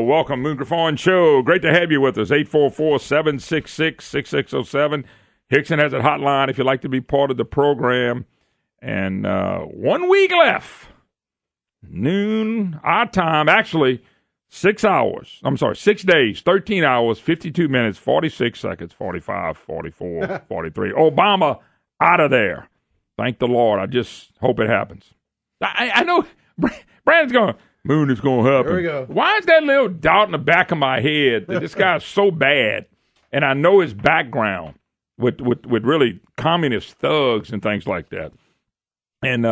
welcome, Moon Griffon Show. Great to have you with us. 844-766-6607. Hickson has a hotline if you'd like to be part of the program. And 1 week left. Noon, our time. Actually, 6 hours. 6 days, 13 hours, 52 minutes, 46 seconds, 45, 44, 43. Obama out of there. Thank the Lord. I just hope it happens. I know Brandon's going, Moon is going to happen. Here we go. Why is that little doubt in the back of my head that this guy's so bad? And I know his background with really communist thugs and things like that. And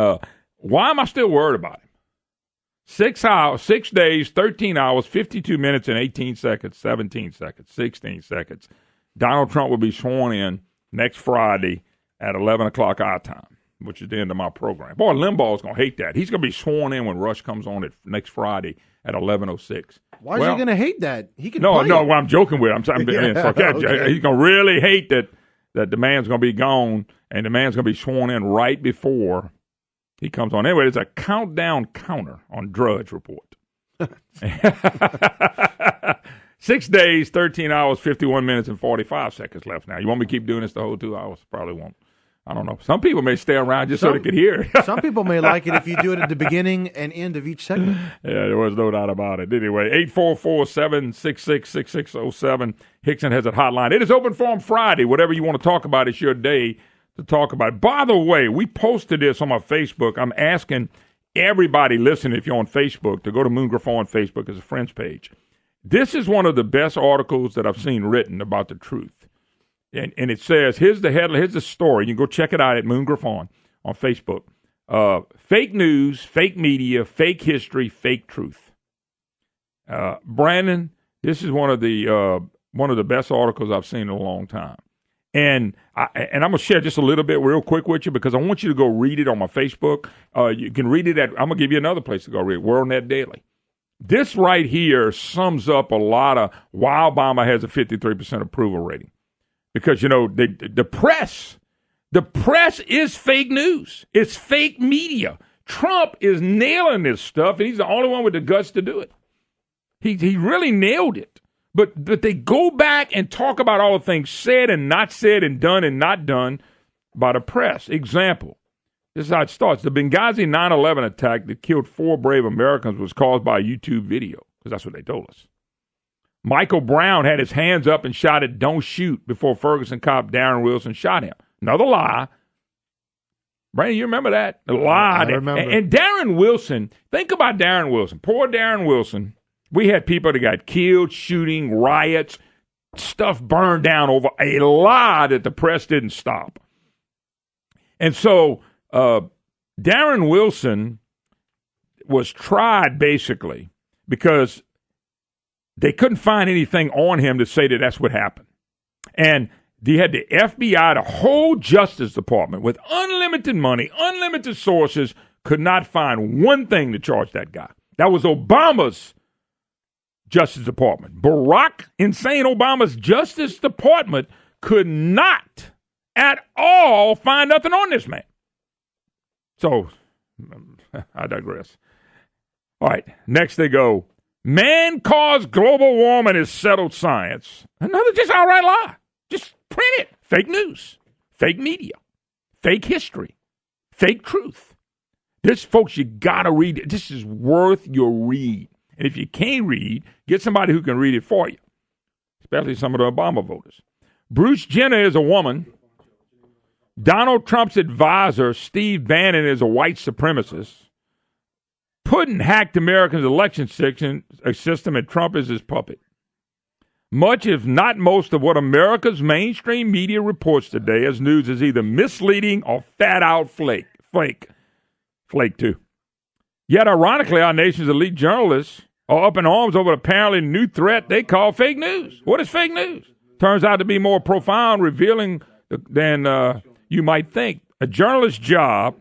why am I still worried about him? 6 hours, 6 days, 13 hours, 52 minutes and 18 seconds, 17 seconds, 16 seconds. Donald Trump will be sworn in next Friday at 11 o'clock our time, which is the end of my program. Boy, Limbaugh's going to hate that. He's going to be sworn in when Rush comes on at next Friday at 11:06. Why is he going to hate that? He can No, play well, it. I'm joking with him. Okay. He's going to really hate that the man's going to be gone and the man's going to be sworn in right before he comes on. Anyway, there's a countdown counter on Drudge Report. 6 days, 13 hours, 51 minutes, and 45 seconds left now. You want me to keep doing this the whole 2 hours? Probably won't. I don't know. Some people may stay around just so they could hear it. Some people may like it if you do it at the beginning and end of each segment. Yeah, there was no doubt about it. Anyway, 844-766-6607. Hickson has a hotline. It is open forum Friday. Whatever you want to talk about, it's your day to talk about. By the way, we posted this on my Facebook. I'm asking everybody listening, if you're on Facebook, to go to Moon Griffon Facebook as a friends page. This is one of the best articles that I've seen written about the truth. And it says, here's the headline, here's the story. You can go check it out at Moon Griffon on Facebook. Fake news, fake media, fake history, fake truth. Brandon, this is one of the best articles I've seen in a long time. And I'm going to share just a little bit real quick with you because I want you to go read it on my Facebook. You can read it I'm going to give you another place to go read it, WorldNet Daily. This right here sums up a lot of why Obama has a 53% approval rating. Because, you know, the press is fake news. It's fake media. Trump is nailing this stuff, and he's the only one with the guts to do it. He really nailed it. But they go back and talk about all the things said and not said and done and not done by the press. Example, this is how it starts. The Benghazi 9/11 attack that killed 4 brave Americans was caused by a YouTube video, because that's what they told us. Michael Brown had his hands up and shouted, "Don't shoot," before Ferguson cop Darren Wilson shot him. Another lie. Brandon, you remember that? The lie. I remember. And Darren Wilson, think about Darren Wilson. Poor Darren Wilson. We had people that got killed, shooting, riots, stuff burned down over a lie that the press didn't stop. And so Darren Wilson was tried basically because they couldn't find anything on him to say that that's what happened. And they had the FBI, the whole Justice Department, with unlimited money, unlimited sources, could not find one thing to charge that guy. That was Obama's Justice Department. Barack, insane Obama's Justice Department could not at all find nothing on this man. So, I digress. All right, next they go. Man-caused global warming is settled science. Another just outright lie. Just print it. Fake news. Fake media. Fake history. Fake truth. This, folks, you got to read it. This is worth your read. And if you can't read, get somebody who can read it for you, especially some of the Obama voters. Bruce Jenner is a woman. Donald Trump's advisor, Steve Bannon, is a white supremacist. Putin hacked Americans' election system, and Trump is his puppet. Much, if not most, of what America's mainstream media reports today as news is either misleading or fat-out flake. Flake, too. Yet, ironically, our nation's elite journalists are up in arms over apparently new threat they call fake news. What is fake news? Turns out to be more profound, revealing than you might think. A journalist's job,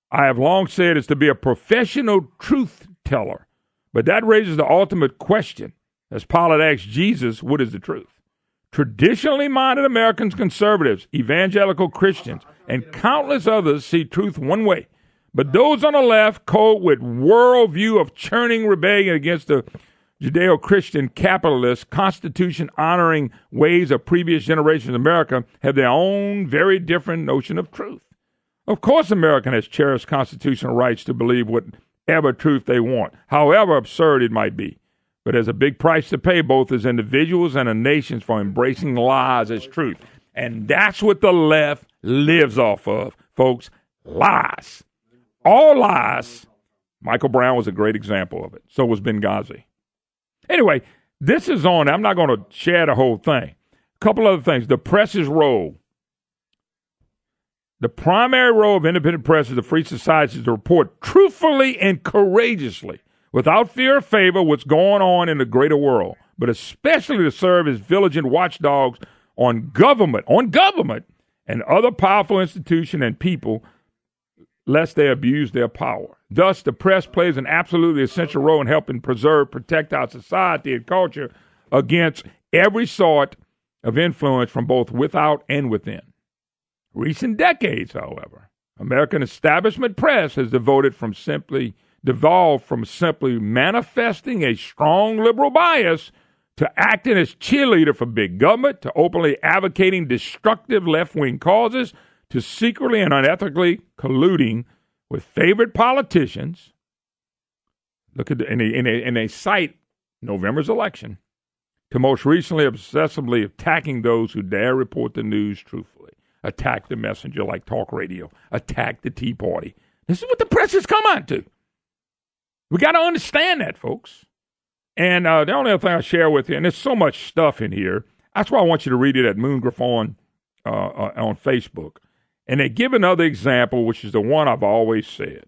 I have long said, is to be a professional truth teller. But that raises the ultimate question. As Pilate asked Jesus, what is the truth? Traditionally minded Americans, conservatives, evangelical Christians, and countless others see truth one way. But those on the left, cold with worldview of churning rebellion against the Judeo-Christian capitalist, Constitution-honoring ways of previous generations in America have their own very different notion of truth. Of course, America has cherished constitutional rights to believe whatever truth they want, however absurd it might be. But there's a big price to pay, both as individuals and as nations, for embracing lies as truth. And that's what the left lives off of, folks. Lies. All lies. Michael Brown was a great example of it. So was Benghazi. Anyway, this is on. I'm not going to share the whole thing. A couple other things. The press's role. The primary role of independent press is a free society is to report truthfully and courageously, without fear or favor, what's going on in the greater world, but especially to serve as vigilant watchdogs on government, and other powerful institutions and people, lest they abuse their power. Thus, the press plays an absolutely essential role in helping preserve, protect our society and culture against every sort of influence from both without and within. Recent decades, however, American establishment press has devolved from simply manifesting a strong liberal bias to acting as cheerleader for big government, to openly advocating destructive left-wing causes, to secretly and unethically colluding with favorite politicians. Look at and they cite November's election, to most recently obsessively attacking those who dare report the news truthfully, attack the messenger like talk radio, attack the Tea Party. This is what the press has come on to. We got to understand that, folks. And the only other thing I share with you, and there's so much stuff in here, that's why I want you to read it at Moon Griffon on Facebook. And they give another example, which is the one I've always said,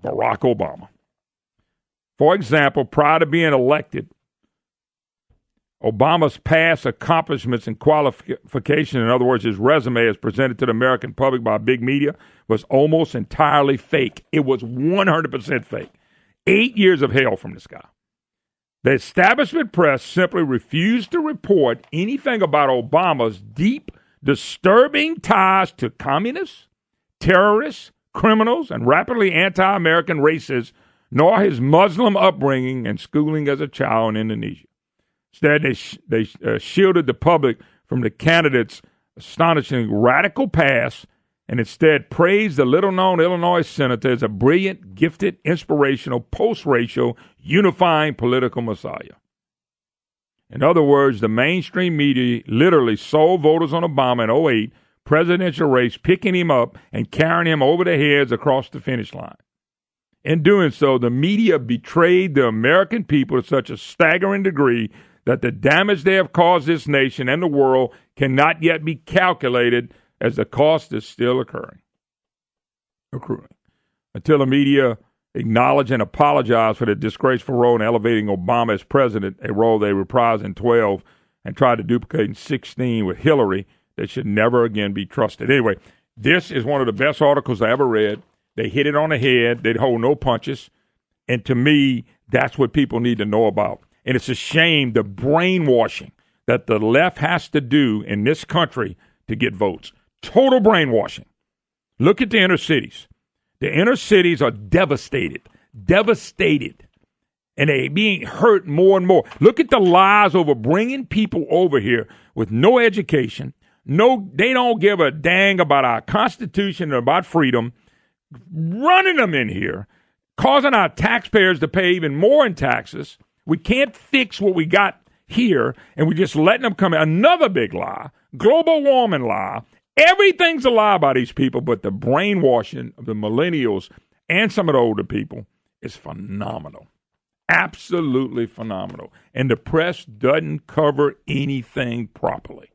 Barack Obama. For example, prior to being elected, Obama's past accomplishments and qualifications, in other words, his resume as presented to the American public by big media, was almost entirely fake. It was 100% fake. 8 years of hell from this guy. The establishment press simply refused to report anything about Obama's deep, disturbing ties to communists, terrorists, criminals, and rapidly anti-American racists, nor his Muslim upbringing and schooling as a child in Indonesia. Instead, they shielded the public from the candidate's astonishing radical past and instead praised the little-known Illinois senator as a brilliant, gifted, inspirational, post-racial, unifying political messiah. In other words, the mainstream media literally sold voters on Obama in 2008 presidential race, picking him up and carrying him over their heads across the finish line. In doing so, the media betrayed the American people to such a staggering degree that the damage they have caused this nation and the world cannot yet be calculated, as the cost is still accruing. Until the media acknowledge and apologize for the disgraceful role in elevating Obama as president, a role they reprised in 12 and tried to duplicate in 16 with Hillary, that should never again be trusted. Anyway, this is one of the best articles I ever read. They hit it on the head. They hold no punches. And to me, that's what people need to know about. And it's a shame, the brainwashing that the left has to do in this country to get votes. Total brainwashing. Look at the inner cities. The inner cities are devastated. And they're being hurt more and more. Look at the lies over bringing people over here with no education. No, they don't give a dang about our Constitution and about freedom. Running them in here, causing our taxpayers to pay even more in taxes. We can't fix what we got here, and we're just letting them come in. Another big lie, global warming lie. Everything's a lie about these people, but the brainwashing of the millennials and some of the older people is phenomenal. Absolutely phenomenal. And the press doesn't cover anything properly.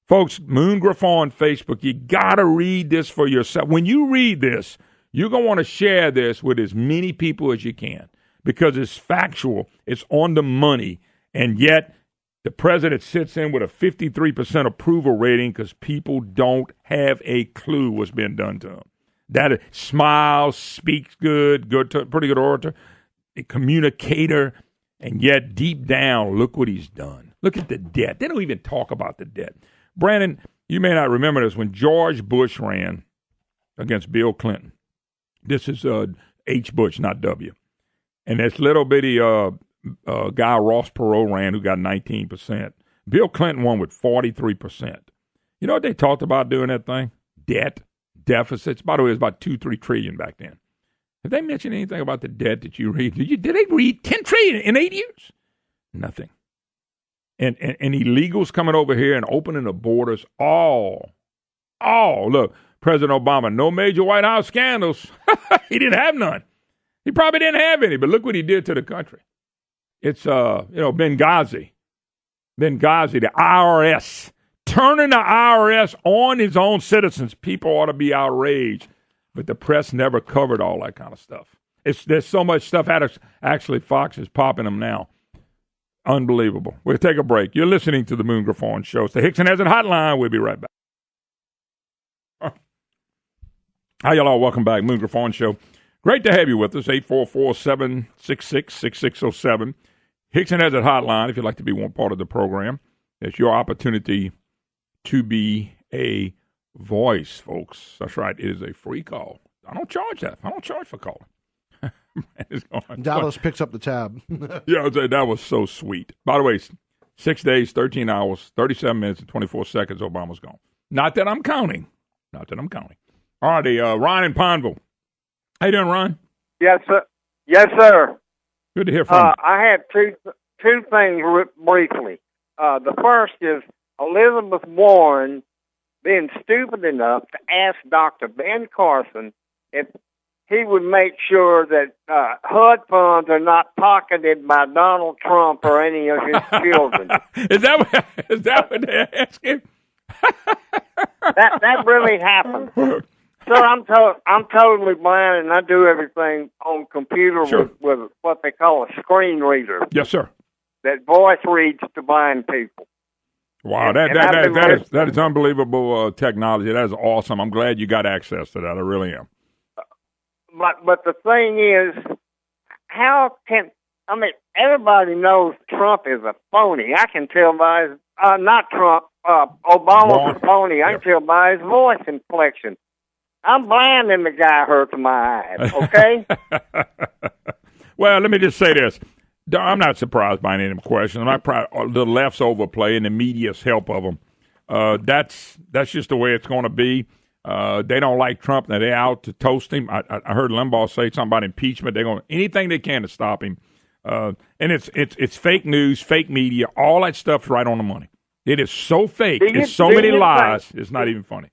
Folks, Moon Griffon on Facebook, you got to read this for yourself. When you read this, you're going to want to share this with as many people as you can because it's factual, it's on the money, and yet the president sits in with a 53% approval rating because people don't have a clue what's been done to him. That is, smiles, speaks good, pretty good orator, a communicator, and yet deep down, look what he's done. Look at the debt. They don't even talk about the debt. Brandon, you may not remember this. When George Bush ran against Bill Clinton, this is H. Bush, not W. And this little bitty guy Ross Perot ran who got 19%. Bill Clinton won with 43%. You know what they talked about doing that thing? Debt, deficits. By the way, it was about 2-3 trillion back then. Have they mentioned anything about the debt that you read? Did they read 10 trillion in 8 years? Nothing. And illegals coming over here and opening the borders. All. Look, President Obama, no major White House scandals. He didn't have none. He probably didn't have any, but look what he did to the country. It's, Benghazi, the IRS, turning the IRS on his own citizens. People ought to be outraged, but the press never covered all that kind of stuff. There's so much stuff. Actually, Fox is popping them now. Unbelievable. We'll take a break. You're listening to the Moon Griffon Show. It's the Hickson Has It Hotline. We'll be right back. Hi, y'all. Welcome back. Moon Griffon Show. Great to have you with us. 844-766-6607. Hickson Has It Hotline, if you'd like to be one part of the program. It's your opportunity to be a voice, folks. That's right. It is a free call. I don't charge that. I don't charge for calling. Dallas picks up the tab. Yeah, that was so sweet. By the way, 6 days, 13 hours, 37 minutes, and 24 seconds, Obama's gone. Not that I'm counting. All righty, Ron in Pineville. How you doing, Ron? Yes, sir. Yes, sir. Good to hear from you. I had two things briefly. The first is Elizabeth Warren being stupid enough to ask Dr. Ben Carson if he would make sure that HUD funds are not pocketed by Donald Trump or any of his children. Is that what they asked him? That really happened. So I'm totally blind, and I do everything on computer with what they call a screen reader. Yes, sir. That voice reads to blind people. Wow, that is unbelievable technology. That is awesome. I'm glad you got access to that. I really am. But the thing is, everybody knows Trump is a phony. I can tell by his, not Trump, Obama's a phony. I can tell by his voice inflection. I'm blind and the guy hurts my eyes, okay? Well, let me just say this. I'm not surprised by any of them questions. The left's overplay and the media's help of them. That's just the way it's going to be. They don't like Trump. Now they're out to toast him. I heard Limbaugh say something about impeachment. They're going anything they can to stop him. And it's fake news, fake media. All that stuff's right on the money. It is so fake. It's so many lies. It's not even funny.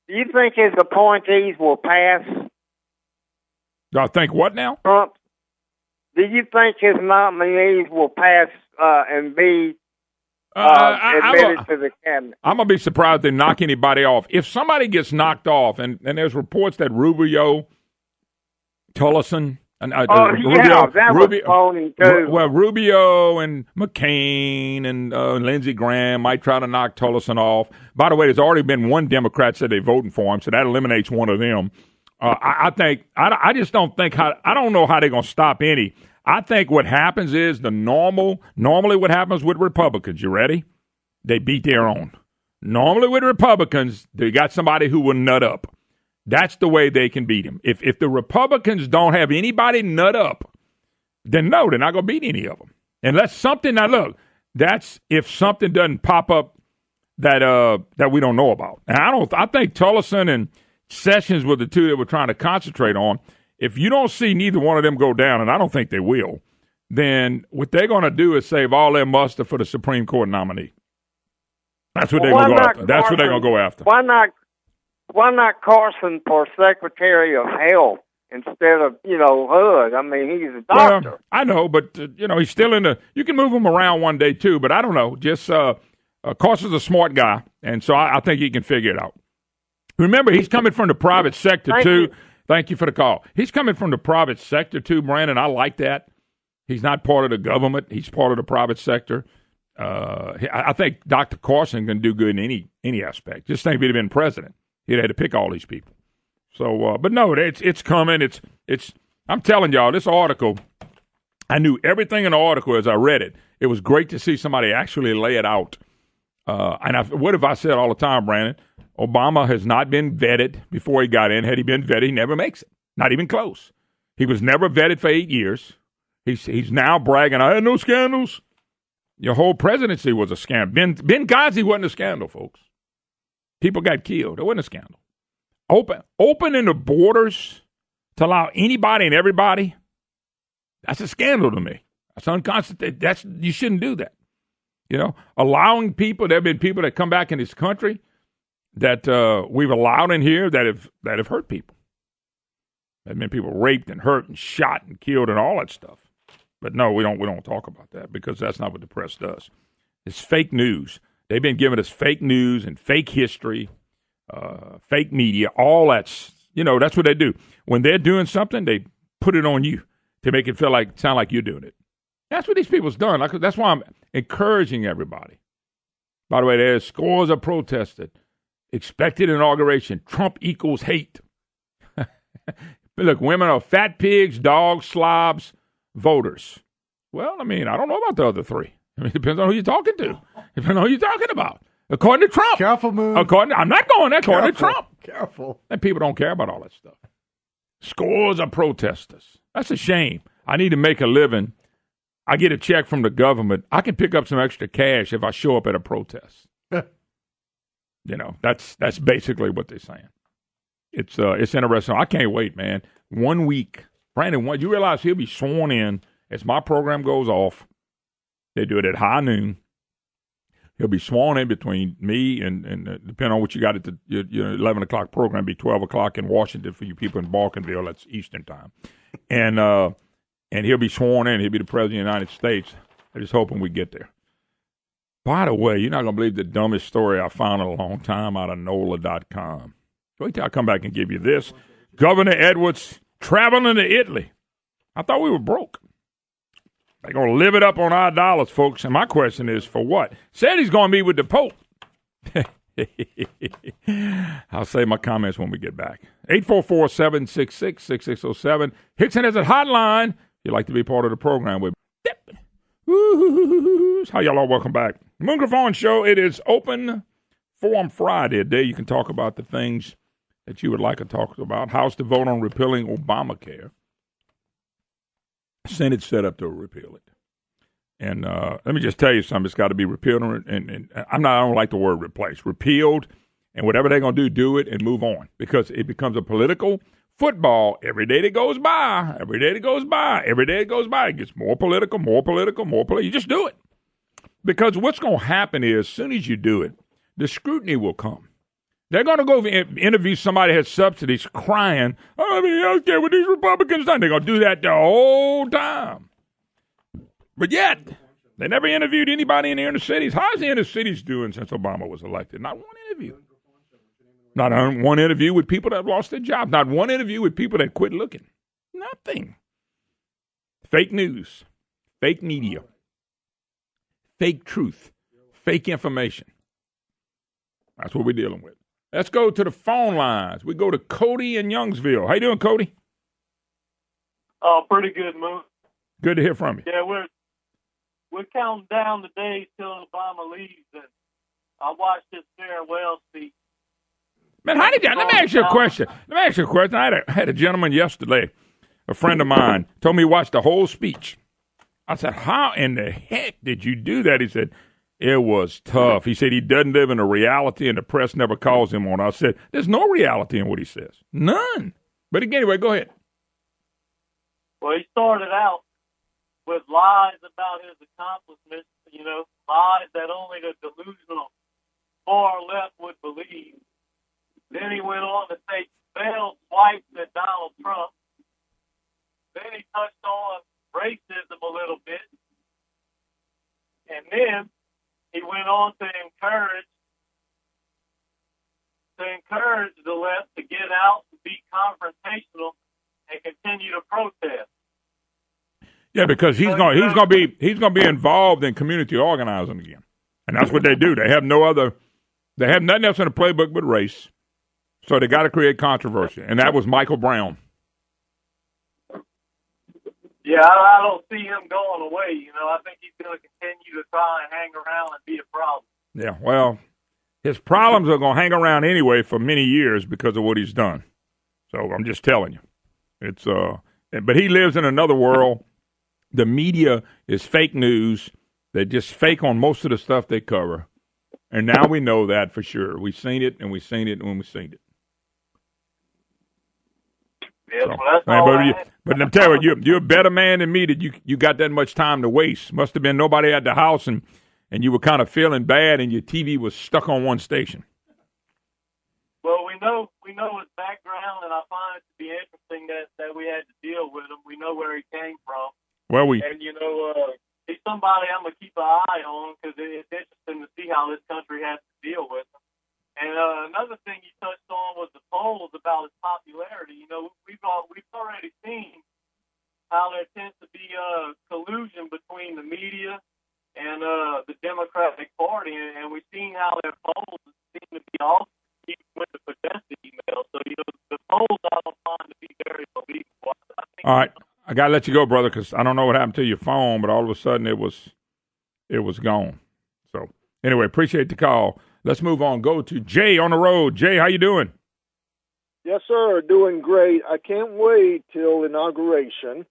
Do you think his appointees will pass? Do I think what now? Trump. Do you think his nominees will pass and be admitted to the cabinet? I'm going to be surprised they knock anybody off. If somebody gets knocked off, and there's reports that Rubio, Tillerson, that was phony too. Well, Rubio and McCain and Lindsey Graham might try to knock Tillerson off. By the way, there's already been one Democrat said they're voting for him, so that eliminates one of them. I just don't think I don't know how they're going to stop any. I think what happens is normally what happens with Republicans, you ready? They beat their own. Normally with Republicans, they got somebody who will nut up. That's the way they can beat him. If the Republicans don't have anybody nut up, then no, they're not going to beat any of them. Unless something, now look, that's if something doesn't pop up that we don't know about. And I think Tillerson and Sessions were the two that we're trying to concentrate on. If you don't see neither one of them go down, and I don't think they will, then what they're going to do is save all their muster for the Supreme Court nominee. That's what they're going to go after. That's what they're going to go after. Why not Carson for Secretary of Health instead of, HUD? I mean, he's a doctor. Well, I know, but, he's still in you can move him around one day, too, but I don't know. Just Carson's a smart guy, and so I think he can figure it out. Remember, he's coming from the private sector, too. Thank you for the call. He's coming from the private sector, too, Brandon. I like that. He's not part of the government. He's part of the private sector. I think Dr. Carson can do good in any aspect. Just think if he'd have been president, he'd had to pick all these people. So, but no, it's coming. It's. I'm telling y'all, this article, I knew everything in the article as I read it. It was great to see somebody actually lay it out. What have I said all the time, Brandon? Obama has not been vetted before he got in. Had he been vetted, he never makes it. Not even close. He was never vetted for 8 years. He's now bragging, I had no scandals. Your whole presidency was a scandal. Benghazi wasn't a scandal, folks. People got killed. It wasn't a scandal. Opening the borders to allow anybody and everybody, that's a scandal to me. That's unconstitutional. You shouldn't do that. You know, allowing people, there have been people that come back in this country that we've allowed in here that have hurt people. There have been people raped and hurt and shot and killed and all that stuff. But no, we don't talk about that because that's not what the press does. It's fake news. They've been giving us fake news and fake history, fake media, all that's, that's what they do. When they're doing something, they put it on you to make it sound like you're doing it. That's what these people's done. That's why I'm encouraging everybody. By the way, there's scores of protested. Expected inauguration. Trump equals hate. Look, women are fat pigs, dogs, slobs, voters. Well, I don't know about the other three. It depends on who you're talking to. Depends on who you're talking about. According to Trump. Careful, Moon. I'm not going there. According to Trump. Careful. And people don't care about all that stuff. Scores of protesters. That's a shame. I need to make a living. I get a check from the government. I can pick up some extra cash if I show up at a protest. That's basically what they're saying. It's interesting. I can't wait, man. 1 week. Brandon, you realize he'll be sworn in as my program goes off. They do it at high noon. He'll be sworn in between me and depending on what you got at your 11 o'clock program, be 12 o'clock in Washington for you people in Balkanville. That's Eastern time. And he'll be sworn in. He'll be the president of the United States. I'm just hoping we get there. By the way, you're not going to believe the dumbest story I found in a long time out of NOLA.com. Wait till I come back and give you this. Governor Edwards traveling to Italy. I thought we were broke. They're going to live it up on our dollars, folks. And my question is, for what? Said he's going to meet with the Pope. I'll say my comments when we get back. 844-766-6607. Hickson has a hotline. If you'd like to be part of the program with how y'all all welcome back. Moon Griffon Show. It is open forum Friday, a day you can talk about the things that you would like to talk about. House to vote on repealing Obamacare. Senate set up to repeal it. And let me just tell you something. It's got to be repealed. And I don't like the word replace. Repealed. And whatever they're going to do it and move on. Because it becomes a political football every day that goes by. Every day that goes by. Every day that goes by. It gets more political, more political, more political. You just do it. Because what's going to happen is, as soon as you do it, the scrutiny will come. They're going to go interview somebody who has subsidies crying, I care what these Republicans done. They're going to do that the whole time. But yet, they never interviewed anybody in the inner cities. How's the inner cities doing since Obama was elected? Not one interview. Not one interview with people that have lost their jobs. Not one interview with people that quit looking. Nothing. Fake news. Fake media. Fake truth. Fake information. That's what we're dealing with. Let's go to the phone lines. We go to Cody in Youngsville. How you doing, Cody? Oh, pretty good, Moon. Good to hear from you. Yeah, we're counting down the days till Obama leaves, and I watched his farewell speech. Man, let me ask you a question. I had a gentleman yesterday, a friend of mine, told me he watched the whole speech. I said, how in the heck did you do that? He said, it was tough. He said he doesn't live in a reality and the press never calls him on. I said, there's no reality in what he says. None. But anyway, go ahead. Well, he started out with lies about his accomplishments, lies that only the delusional far left would believe. Then he went on to take failed swipes at Donald Trump. Then he touched on racism a little bit. And then he went on to encourage the left to get out and be confrontational and continue to protest. Yeah, because he's going to be involved in community organizing again, and that's what they do. They have nothing else in the playbook but race, so they got to create controversy, and that was Michael Brown. Yeah, I don't see him going away. I think he's going to continue to try and hang around and be a problem. Yeah, well, his problems are going to hang around anyway for many years because of what he's done. So I'm just telling you, but he lives in another world. The media is fake news. They just fake on most of the stuff they cover. And now we know that for sure. We've seen it, and we've seen it, and we've seen it. Yeah, So, well, that's all but I'm telling you, you're a better man than me that you got that much time to waste. Must have been nobody at the house, and you were kind of feeling bad, and your TV was stuck on one station. Well, we know his background, and I find it to be interesting that we had to deal with him. We know where he came from. Well, and he's somebody I'm gonna keep an eye on because it's interesting to see how this country has to deal with him. And another thing you touched on was the polls about his popularity. We've already seen how there tends to be collusion between the media and the Democratic Party, and we've seen how their polls seem to be off even with the Podesta email. So the polls I don't find to be very believable. All right. I got to let you go, brother, because I don't know what happened to your phone, but all of a sudden it was gone. So, anyway, appreciate the call. Let's move on. Go to Jay on the road. Jay, how you doing? Yes, sir. Doing great. I can't wait till inauguration.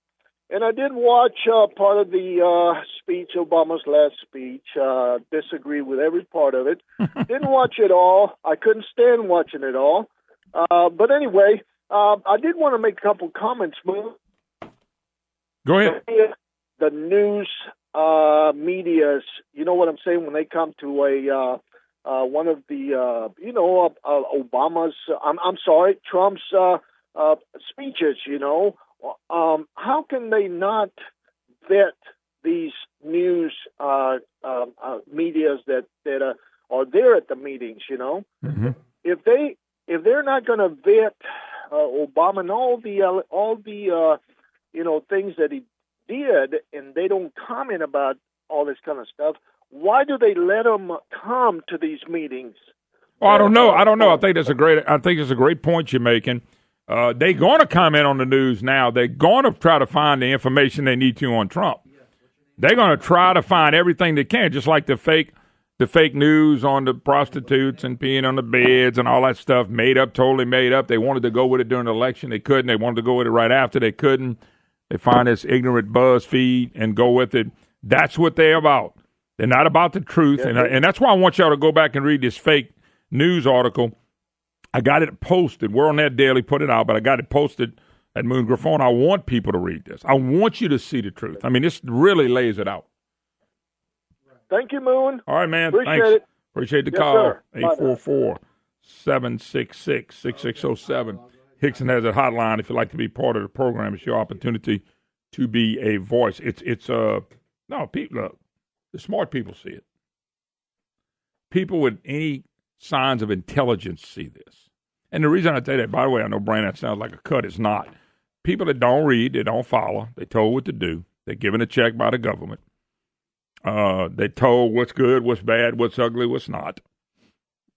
And I did watch part of the speech, Obama's last speech. Disagree with every part of it. Didn't watch it all. I couldn't stand watching it all. But anyway, I did want to make a couple comments, Moon. Go ahead. The news medias, you know what I'm saying, when they come to one of the, Obama's, Trump's speeches, how can they not vet these news medias that are there at the meetings, Mm-hmm. If they're not going to vet Obama and all the things that he did, and they don't comment about all this kind of stuff, why do they let him come to these meetings? Well, I don't know. I think it's a great point you're making. They're going to comment on the news now. They're going to try to find the information they need to on Trump. They're going to try to find everything they can, just like the fake news on the prostitutes and peeing on the beds and all that stuff, totally made up. They wanted to go with it during the election. They couldn't. They wanted to go with it right after. They couldn't. They find this ignorant BuzzFeed and go with it. That's what they're about. They're not about the truth. Yeah, and that's why I want y'all to go back and read this fake news article. I got it posted. We're on that daily, put it out, but I got it posted at Moon Griffon. I want people to read this. I want you to see the truth. I mean, this really lays it out. Thank you, Moon. All right, man. Appreciate Thanks. it. Appreciate the Yes, call. sir. 844-766-6607. Hickson has a hotline. If you'd like to be part of the program, it's your opportunity to be a voice. People, look, the smart people see it. People with any signs of intelligence see this. And the reason I say that, by the way, I know, Brian, that sounds like a cut. It's not. People that don't read, they don't follow, they told what to do. They're given a check by the government. They told what's good, what's bad, what's ugly, what's not.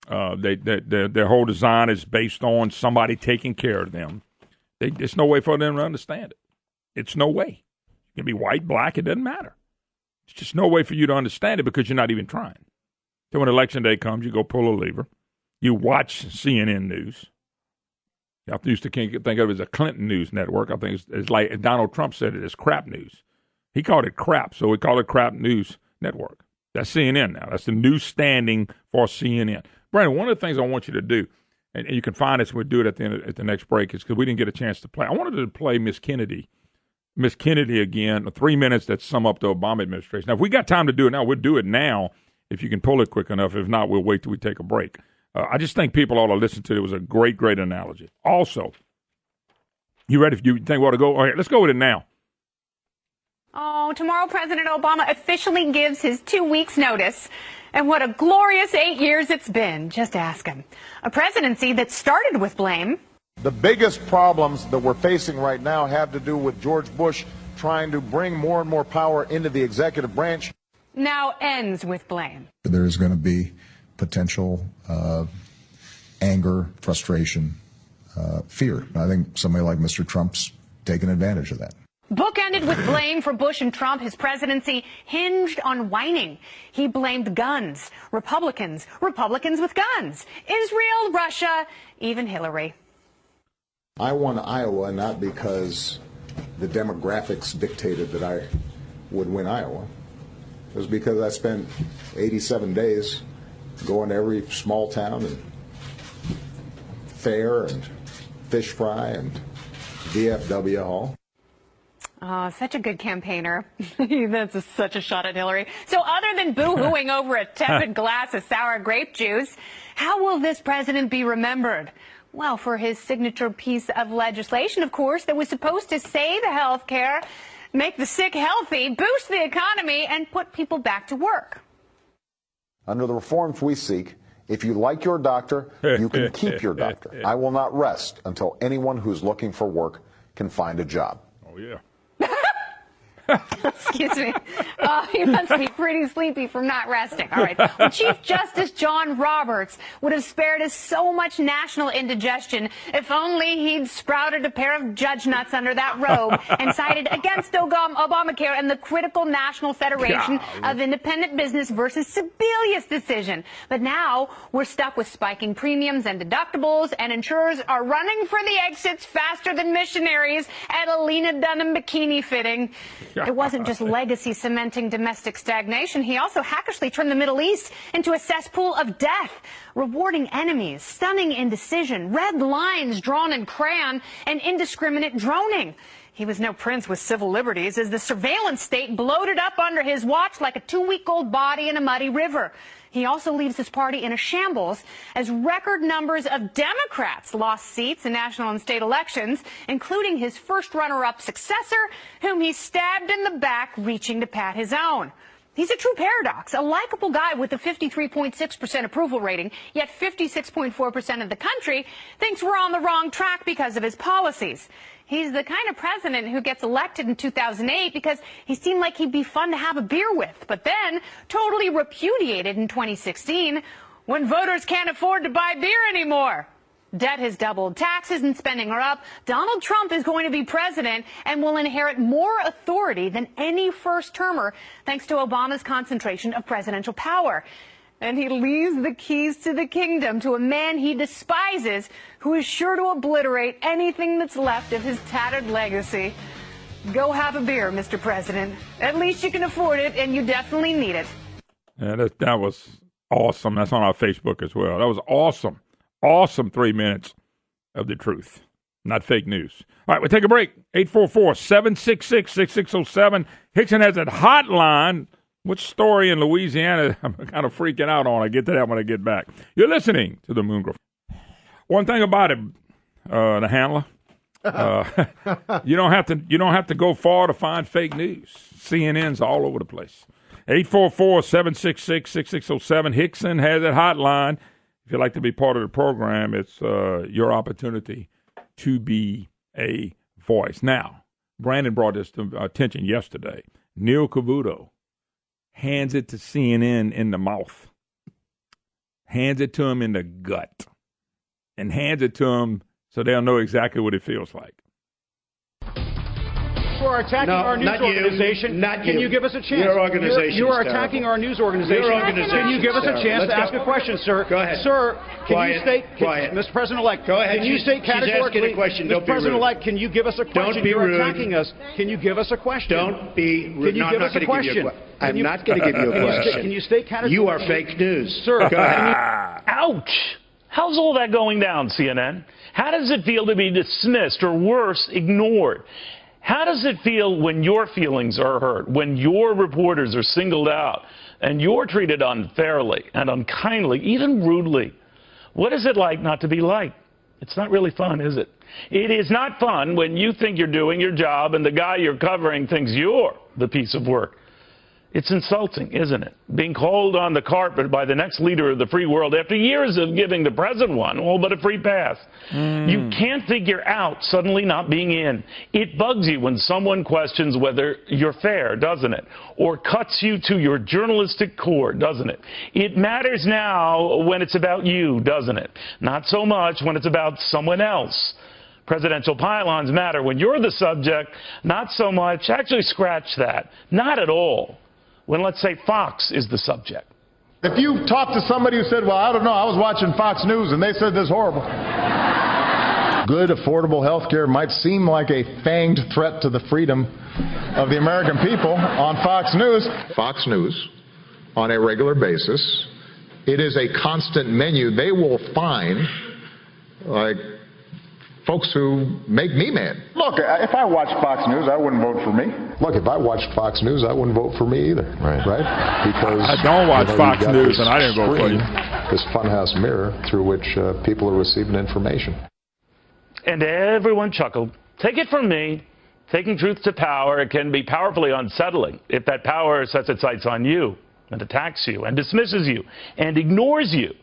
Their whole design is based on somebody taking care of them. There's no way for them to understand it. It's no way. It can be white, black, it doesn't matter. It's just no way for you to understand it because you're not even trying. So when election day comes, you go pull a lever. You watch CNN News. I used to think of it as a Clinton news network. I think it's like Donald Trump said it's crap news. He called it crap, so we call it crap news network. That's CNN now. That's the new standing for CNN. Brandon, one of the things I want you to do, and you can find us, we'll do it at the next break, is because we didn't get a chance to play. I wanted to play Miss Kennedy again, 3 minutes that sum up the Obama administration. Now, if we got time to do it now, we'll do it now if you can pull it quick enough. If not, we'll wait till we take a break. I just think people ought to listen to it. It was a great, great analogy. Also, you ready? If you think we ought to go? All right, let's go with it now. Oh, tomorrow President Obama officially gives his 2 weeks notice. And what a glorious 8 years it's been. Just ask him. A presidency that started with blame. The biggest problems that we're facing right now have to do with George Bush trying to bring more and more power into the executive branch. Now ends with blame. There's going to be potential anger, frustration, fear. I think somebody like Mr. Trump's taken advantage of that. Bookended with blame for Bush and Trump, his presidency hinged on whining. He blamed guns, Republicans with guns, Israel, Russia, even Hillary. I won Iowa not because the demographics dictated that I would win Iowa. It was because I spent 87 days going to every small town and fair and fish fry and VFW hall. Oh, such a good campaigner. That's such a shot at Hillary. So other than boo-hooing over a tepid glass of sour grape juice, how will this president be remembered? Well, for his signature piece of legislation, of course, that was supposed to save health care, make the sick healthy, boost the economy, and put people back to work. Under the reforms we seek, if you like your doctor, you can keep your doctor. I will not rest until anyone who's looking for work can find a job. Oh, yeah. Excuse me. Oh, you must be pretty sleepy from not resting. All right. Well, Chief Justice John Roberts would have spared us so much national indigestion if only he'd sprouted a pair of judge nuts under that robe and sided against Obamacare and the critical National Federation of Independent Business versus Sebelius decision. But now we're stuck with spiking premiums and deductibles, and insurers are running for the exits faster than missionaries at a Lena Dunham bikini fitting. It wasn't just legacy cementing domestic stagnation. He also hackishly turned the Middle East into a cesspool of death, rewarding enemies, stunning indecision, red lines drawn in crayon, and indiscriminate droning. He was no prince with civil liberties as the surveillance state bloated up under his watch like a 2-week-old body in a muddy river. He also leaves his party in a shambles as record numbers of Democrats lost seats in national and state elections, including his first runner-up successor, whom he stabbed in the back, reaching to pat his own. He's a true paradox, a likable guy with a 53.6% approval rating, yet 56.4% of the country thinks we're on the wrong track because of his policies. He's the kind of president who gets elected in 2008 because he seemed like he'd be fun to have a beer with, but then totally repudiated in 2016 when voters can't afford to buy beer anymore. Debt has doubled, taxes and spending are up. Donald Trump is going to be president and will inherit more authority than any first-termer thanks to Obama's concentration of presidential power. And he leaves the keys to the kingdom to a man he despises, who is sure to obliterate anything that's left of his tattered legacy. Go have a beer, Mr. President. At least you can afford it, and you definitely need it. Yeah, that was awesome. That's on our Facebook as well. That was awesome. Awesome 3 minutes of the truth, not fake news. All right, we'll take a break. 844-766-6607. Hickson has that hotline. Which story in Louisiana I'm kind of freaking out on? I get to that when I get back. You're listening to the Moon Griffon. One thing about it, the handler, you don't have to go far to find fake news. CNN's all over the place. 844-766-6607. Hickson has that hotline. If you'd like to be part of the program, it's your opportunity to be a voice. Now, Brandon brought this to attention yesterday. Neil Cavuto hands it to CNN in the mouth, hands it to him in the gut, and hands it to him so they'll know exactly what it feels like. You are attacking our news organization. Can you give us a chance? Your organization. You are attacking our news organization. Your organization. Can you give us a chance to ask a question, sir? Go ahead. Sir, can you state, Quiet. Mr. President-elect, go ahead. Can you state categorically, she's asking a question. Don't Mr. President-elect, can you give us a question? Don't be rude. You're attacking us. Can you give us a question? Don't be rude. Can you give us a question? I'm not going to give you a question. Can you state categorically? You are fake news. Sir, go ahead. Ouch! How's all that going down, CNN? How does it feel to be dismissed or worse, ignored? How does it feel when your feelings are hurt, when your reporters are singled out, and you're treated unfairly and unkindly, even rudely? What is it like not to be liked? It's not really fun, is it? It is not fun when you think you're doing your job and the guy you're covering thinks you're the piece of work. It's insulting, isn't it? Being called on the carpet by the next leader of the free world after years of giving the president one, all but a free pass. You can't figure out suddenly not being in. It bugs you when someone questions whether you're fair, doesn't it? Or cuts you to your journalistic core, doesn't it? It matters now when it's about you, doesn't it? Not so much when it's about someone else. Presidential pylons matter when you're the subject, not so much. Actually, scratch that. Not at all. When, let's say, Fox is the subject. If you talk to somebody who said, well, I don't know, I was watching Fox News and they said this horrible. Good, affordable health care might seem like a fanged threat to the freedom of the American people on Fox News. Fox News, on a regular basis, it is a constant menu. They will find, like, folks who make me mad. Look, if I watched Fox News, I wouldn't vote for me. Look, if I watched Fox News, I wouldn't vote for me either. Right? Because I don't watch Fox you've got News, this and I didn't vote for you. This funhouse mirror through which people are receiving information. And everyone chuckled. Take it from me. Taking truth to power, it can be powerfully unsettling if that power sets its sights on you and attacks you and dismisses you and ignores you.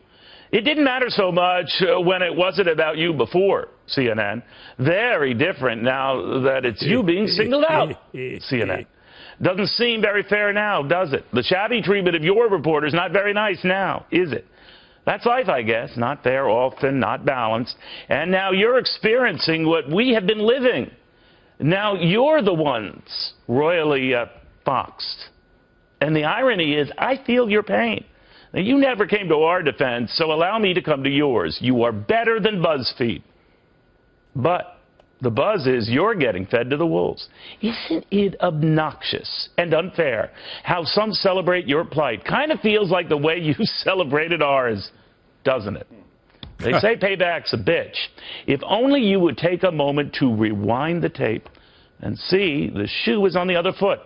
It didn't matter so much when it wasn't about you before, CNN. Very different now that it's you being singled out, CNN. Doesn't seem very fair now, does it? The shabby treatment of your reporters, not very nice now, is it? That's life, I guess. Not fair, often, not balanced. And now you're experiencing what we have been living. Now you're the ones royally foxed. And the irony is, I feel your pain. Now, you never came to our defense, so allow me to come to yours. You are better than BuzzFeed. But the buzz is you're getting fed to the wolves. Isn't it obnoxious and unfair how some celebrate your plight? Kind of feels like the way you celebrated ours, doesn't it? They say payback's a bitch. If only you would take a moment to rewind the tape and see the shoe is on the other foot.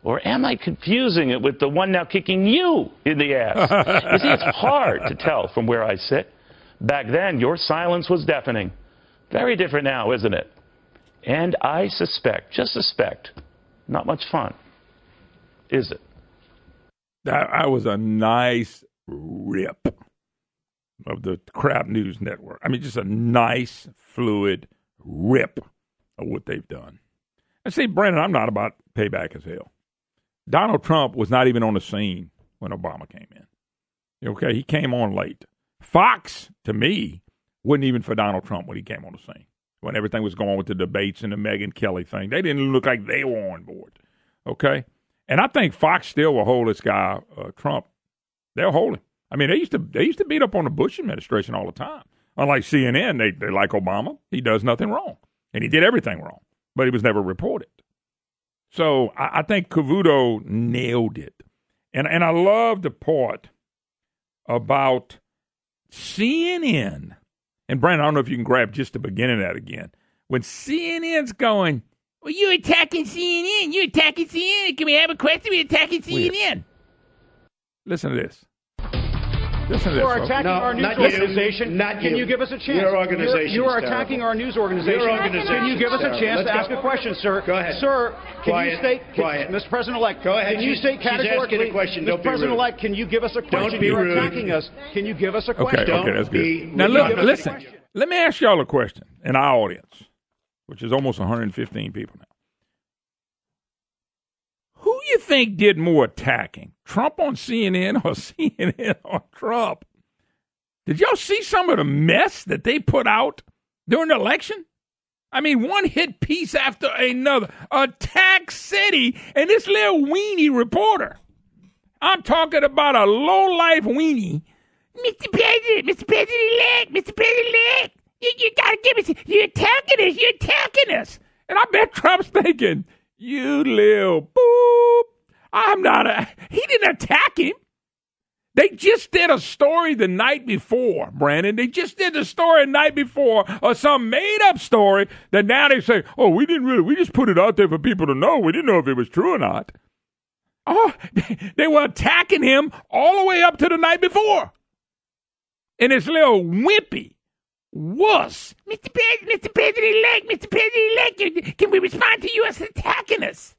Or am I confusing it with the one now kicking you in the ass? You see, it's hard to tell from where I sit. Back then, your silence was deafening. Very different now, isn't it? And I suspect, just suspect, not much fun, is it? That was a nice rip of the Crap News Network. I mean, just a nice, fluid rip of what they've done. And see, Brandon, I'm not about payback as hell. Donald Trump was not even on the scene when Obama came in. Okay, he came on late. Fox, to me, wasn't even for Donald Trump when he came on the scene. When everything was going with the debates and the Megyn Kelly thing, they didn't look like they were on board. Okay? And I think Fox still will hold this guy, Trump. They'll hold him. I mean, they used to beat up on the Bush administration all the time. Unlike CNN, they like Obama. He does nothing wrong. And he did everything wrong. But he was never reported. So I think Cavuto nailed it. And I love the part about CNN. And, Brandon, I don't know if you can grab just the beginning of that again. When CNN's going, well, you're attacking CNN. You're attacking CNN. Can we have a question? We're attacking CNN. Listen to this. Listen to this. You are attacking our news organization. Can you give us a chance? Your organization. You are attacking our news organization. Your organization. Can you give us a chance to ask a question, sir? Go ahead. Sir, Quiet. Mr. President-elect, go ahead. can you state categorically, She's asking a question. Don't Mr. be rude. President-elect, can you give us a question? Don't be You're rude. attacking us. Can you give us a question? Okay, that's good. Now, look, listen. Let me ask y'all a question in our audience, which is almost 115 people now. Who you think did more attacking, Trump on CNN or CNN on Trump? Did y'all see some of the mess that they put out during the election? I mean, one hit piece after another. Attack City and this little weenie reporter. I'm talking about a low-life weenie. Mr. President-elect, Mr. President-elect, you gotta give me, you're attacking us. And I bet Trump's thinking, you little boop. He didn't attack him. They just did a story the night before, Brandon. They just did the story the night before, or some made-up story that now they say, oh, we just put it out there for people to know. We didn't know if it was true or not. Oh, they were attacking him all the way up to the night before. And this little wimpy wuss, Mr. President-elect, can we respond to you as attacking us?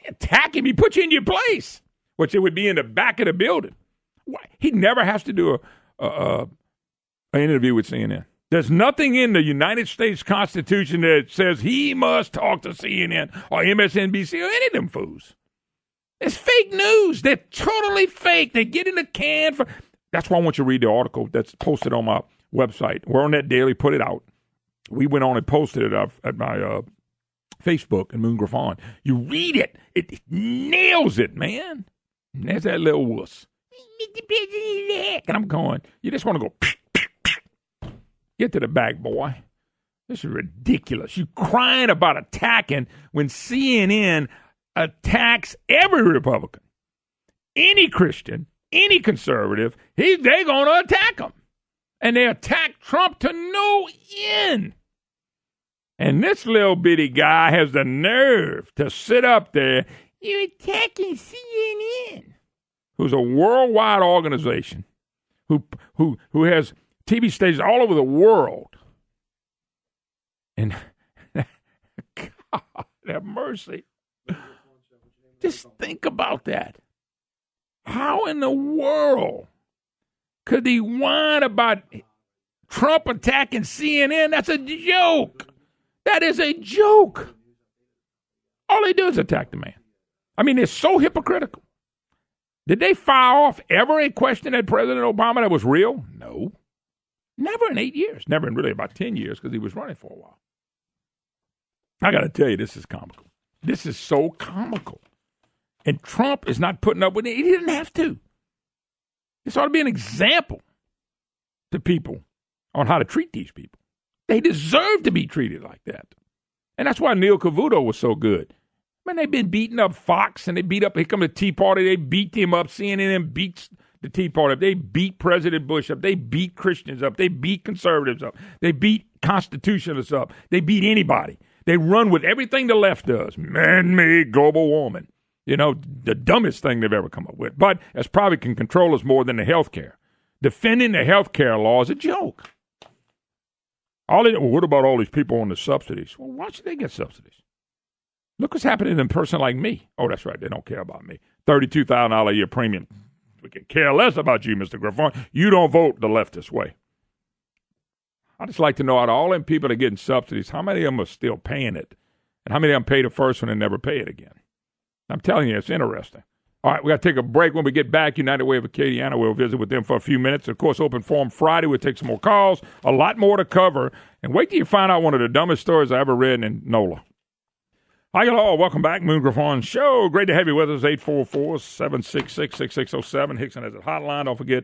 Attack him, he put you in your place, which it would be in the back of the building. He never has to do an interview with CNN. There's nothing in the United States Constitution that says he must talk to CNN or MSNBC or any of them fools. It's fake news. They're totally fake. They get in the can for... That's why I want you to read the article that's posted on my website. We're on that daily. Put it out. We went on and posted it at my Facebook and Moon Griffon. You read it. It nails it, man. And there's that little wuss. And I'm going, you just want to go, get to the back, boy. This is ridiculous. You crying about attacking when CNN attacks every Republican, any Christian, any conservative. They're going to attack them. And they attack Trump to no end. And this little bitty guy has the nerve to sit up there. You're attacking CNN, who's a worldwide organization, who has TV stations all over the world. And God have mercy. Just think about that. How in the world could he whine about Trump attacking CNN? That's a joke. That is a joke. All they do is attack the man. I mean, it's so hypocritical. Did they fire off ever a question at President Obama that was real? No. Never in 8 years. Never in really about 10 years because he was running for a while. I got to tell you, this is comical. This is so comical. And Trump is not putting up with it. He didn't have to. This ought to be an example to people on how to treat these people. They deserve to be treated like that. And that's why Neil Cavuto was so good. Man, they've been beating up Fox, and they beat up, here come the Tea Party, they beat him up. CNN beats the Tea Party up. They beat President Bush up. They beat Christians up. They beat conservatives up. They beat constitutionalists up. They beat anybody. They run with everything the left does. Man-made global warming. You know, the dumbest thing they've ever come up with. But as probably can control us more than the health care. Defending the health care law is a joke. What about all these people on the subsidies? Well, why should they get subsidies? Look what's happening to a person like me. Oh, that's right. They don't care about me. $32,000 a year premium. We can care less about you, Mr. Griffon. You don't vote the leftist way. I just like to know out of all them people that are getting subsidies, how many of them are still paying it? And how many of them pay the first one and never pay it again? I'm telling you, it's interesting. All right, we got to take a break. When we get back, United Way of Acadiana, we'll visit with them for a few minutes. Of course, Open Forum Friday. We'll take some more calls, a lot more to cover. And wait till you find out one of the dumbest stories I ever read in NOLA. Hi, hello. Welcome back. Moon Griffon Show. Great to have you with us. 844-766-6607. Hickson has a hotline. Don't forget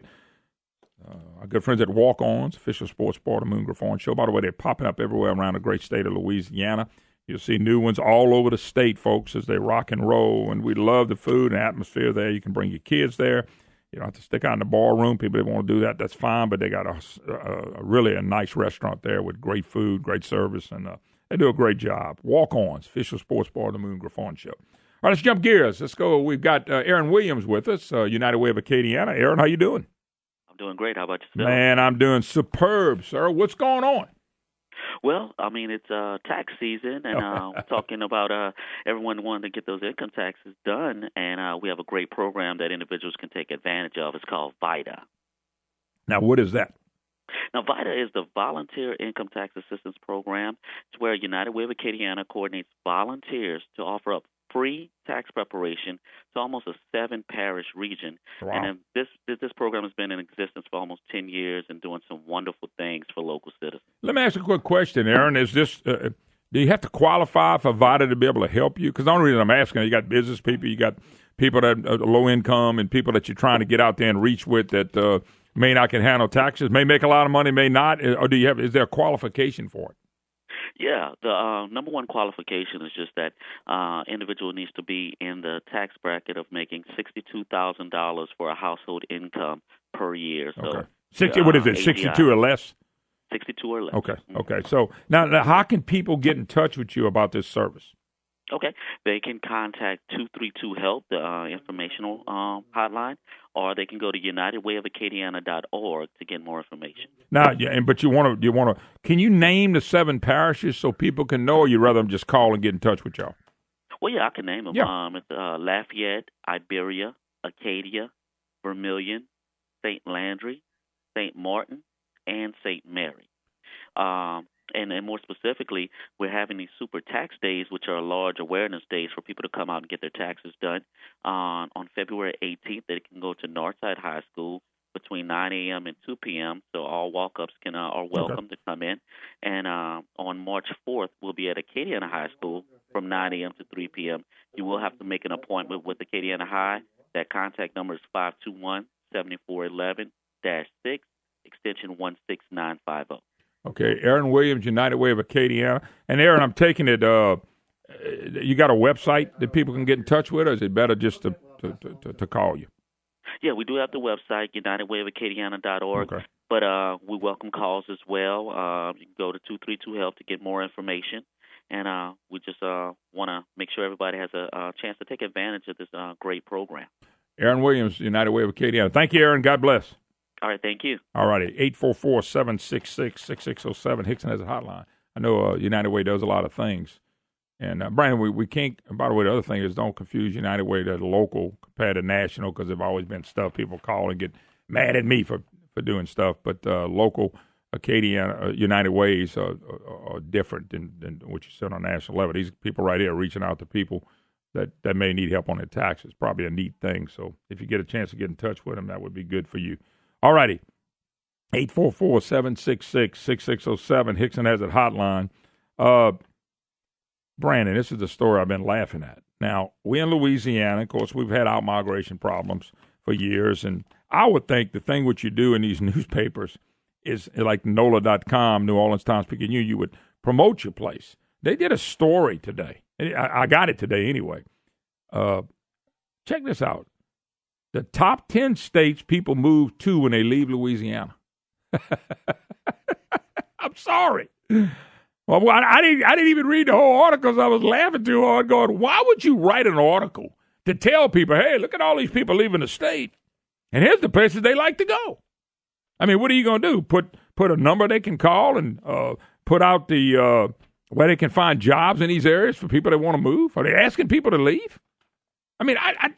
our good friends at Walk-Ons, official sports bar of the Moon Griffon Show. By the way, they're popping up everywhere around the great state of Louisiana. You'll see new ones all over the state, folks, as they rock and roll. And we love the food and atmosphere there. You can bring your kids there. You don't have to stick out in the bar room. People that want to do that, that's fine. But they got really a nice restaurant there with great food, great service, and they do a great job. Walk-Ons, official sports bar of the Moon Griffon Show. All right, let's jump gears. Let's go. We've got Aaron Williams with us, United Way of Acadiana. Aaron, how you doing? I'm doing great. How about yourself? Man, I'm doing superb, sir. What's going on? Well, I mean, it's tax season, and we're talking about everyone wanting to get those income taxes done, and we have a great program that individuals can take advantage of. It's called VITA. Now, what is that? Now, VITA is the Volunteer Income Tax Assistance Program. It's where United Way of Acadiana coordinates volunteers to offer up free tax preparation to almost a 7-parish region. Wow. And this program has been in existence for almost 10 years and doing some wonderful things for local citizens. Let me ask you a quick question, Aaron. Is this do you have to qualify for VITA to be able to help you? Because the only reason I'm asking, you got business people, you got people that are low income, and people that you're trying to get out there and reach with that may not can handle taxes, may make a lot of money, may not. Or is there a qualification for it? Yeah, the number one qualification is just that individual needs to be in the tax bracket of making $62,000 for a household income per year. So, okay. 60, what is it, 62 or less? 62 or less. Okay, okay. So now how can people get in touch with you about this service? Okay, they can contact 232-HELP, the informational hotline, or they can go to unitedwayofacadiana.org to get more information. Now, but you want to? Can you name the 7 parishes so people can know, or you rather them just call and get in touch with y'all? Well, yeah, I can name them. Yeah. It's Lafayette, Iberia, Acadia, Vermilion, St. Landry, St. Martin, and St. Mary. And more specifically, we're having these super tax days, which are large awareness days for people to come out and get their taxes done. On February 18th, they can go to Northside High School between 9 a.m. and 2 p.m., so all walk-ups are welcome to come in. And on March 4th, we'll be at Acadiana High School from 9 a.m. to 3 p.m. You will have to make an appointment with Acadiana High. That contact number is 521-7411-6, extension 16950. Okay, Aaron Williams, United Way of Acadiana. And, Aaron, I'm taking it, you got a website that people can get in touch with, or is it better just to call you? Yeah, we do have the website, UnitedWayOfAcadiana.org. Okay. But we welcome calls as well. You can go to 232-HELP to get more information. And we just want to make sure everybody has a chance to take advantage of this great program. Aaron Williams, United Way of Acadiana. Thank you, Aaron. God bless. All right, thank you. All righty, 844-766-6607. Hickson has a hotline. I know United Way does a lot of things. And, Brandon, we can't, and by the way, the other thing is don't confuse United Way to local compared to national, because there's always been stuff people call and get mad at me for doing stuff. But local Acadiana United Ways are different than what you said on a national level. These people right here are reaching out to people that may need help on their taxes. Probably a neat thing. So if you get a chance to get in touch with them, that would be good for you. All righty, 844-766-6607. Hickson has a hotline. Brandon, this is the story I've been laughing at. Now, we're in Louisiana. Of course, we've had out-migration problems for years, and I would think the thing what you do in these newspapers is like NOLA.com, New Orleans Times-Picayune, you would promote your place. They did a story today. I got it today anyway. Check this out. The top 10 states people move to when they leave Louisiana. I'm sorry. Well, I didn't even read the whole article because I was laughing too hard going, why would you write an article to tell people, hey, look at all these people leaving the state, and here's the places they like to go? I mean, what are you going to do? Put a number they can call and put out the where they can find jobs in these areas for people that want to move? Are they asking people to leave? I mean,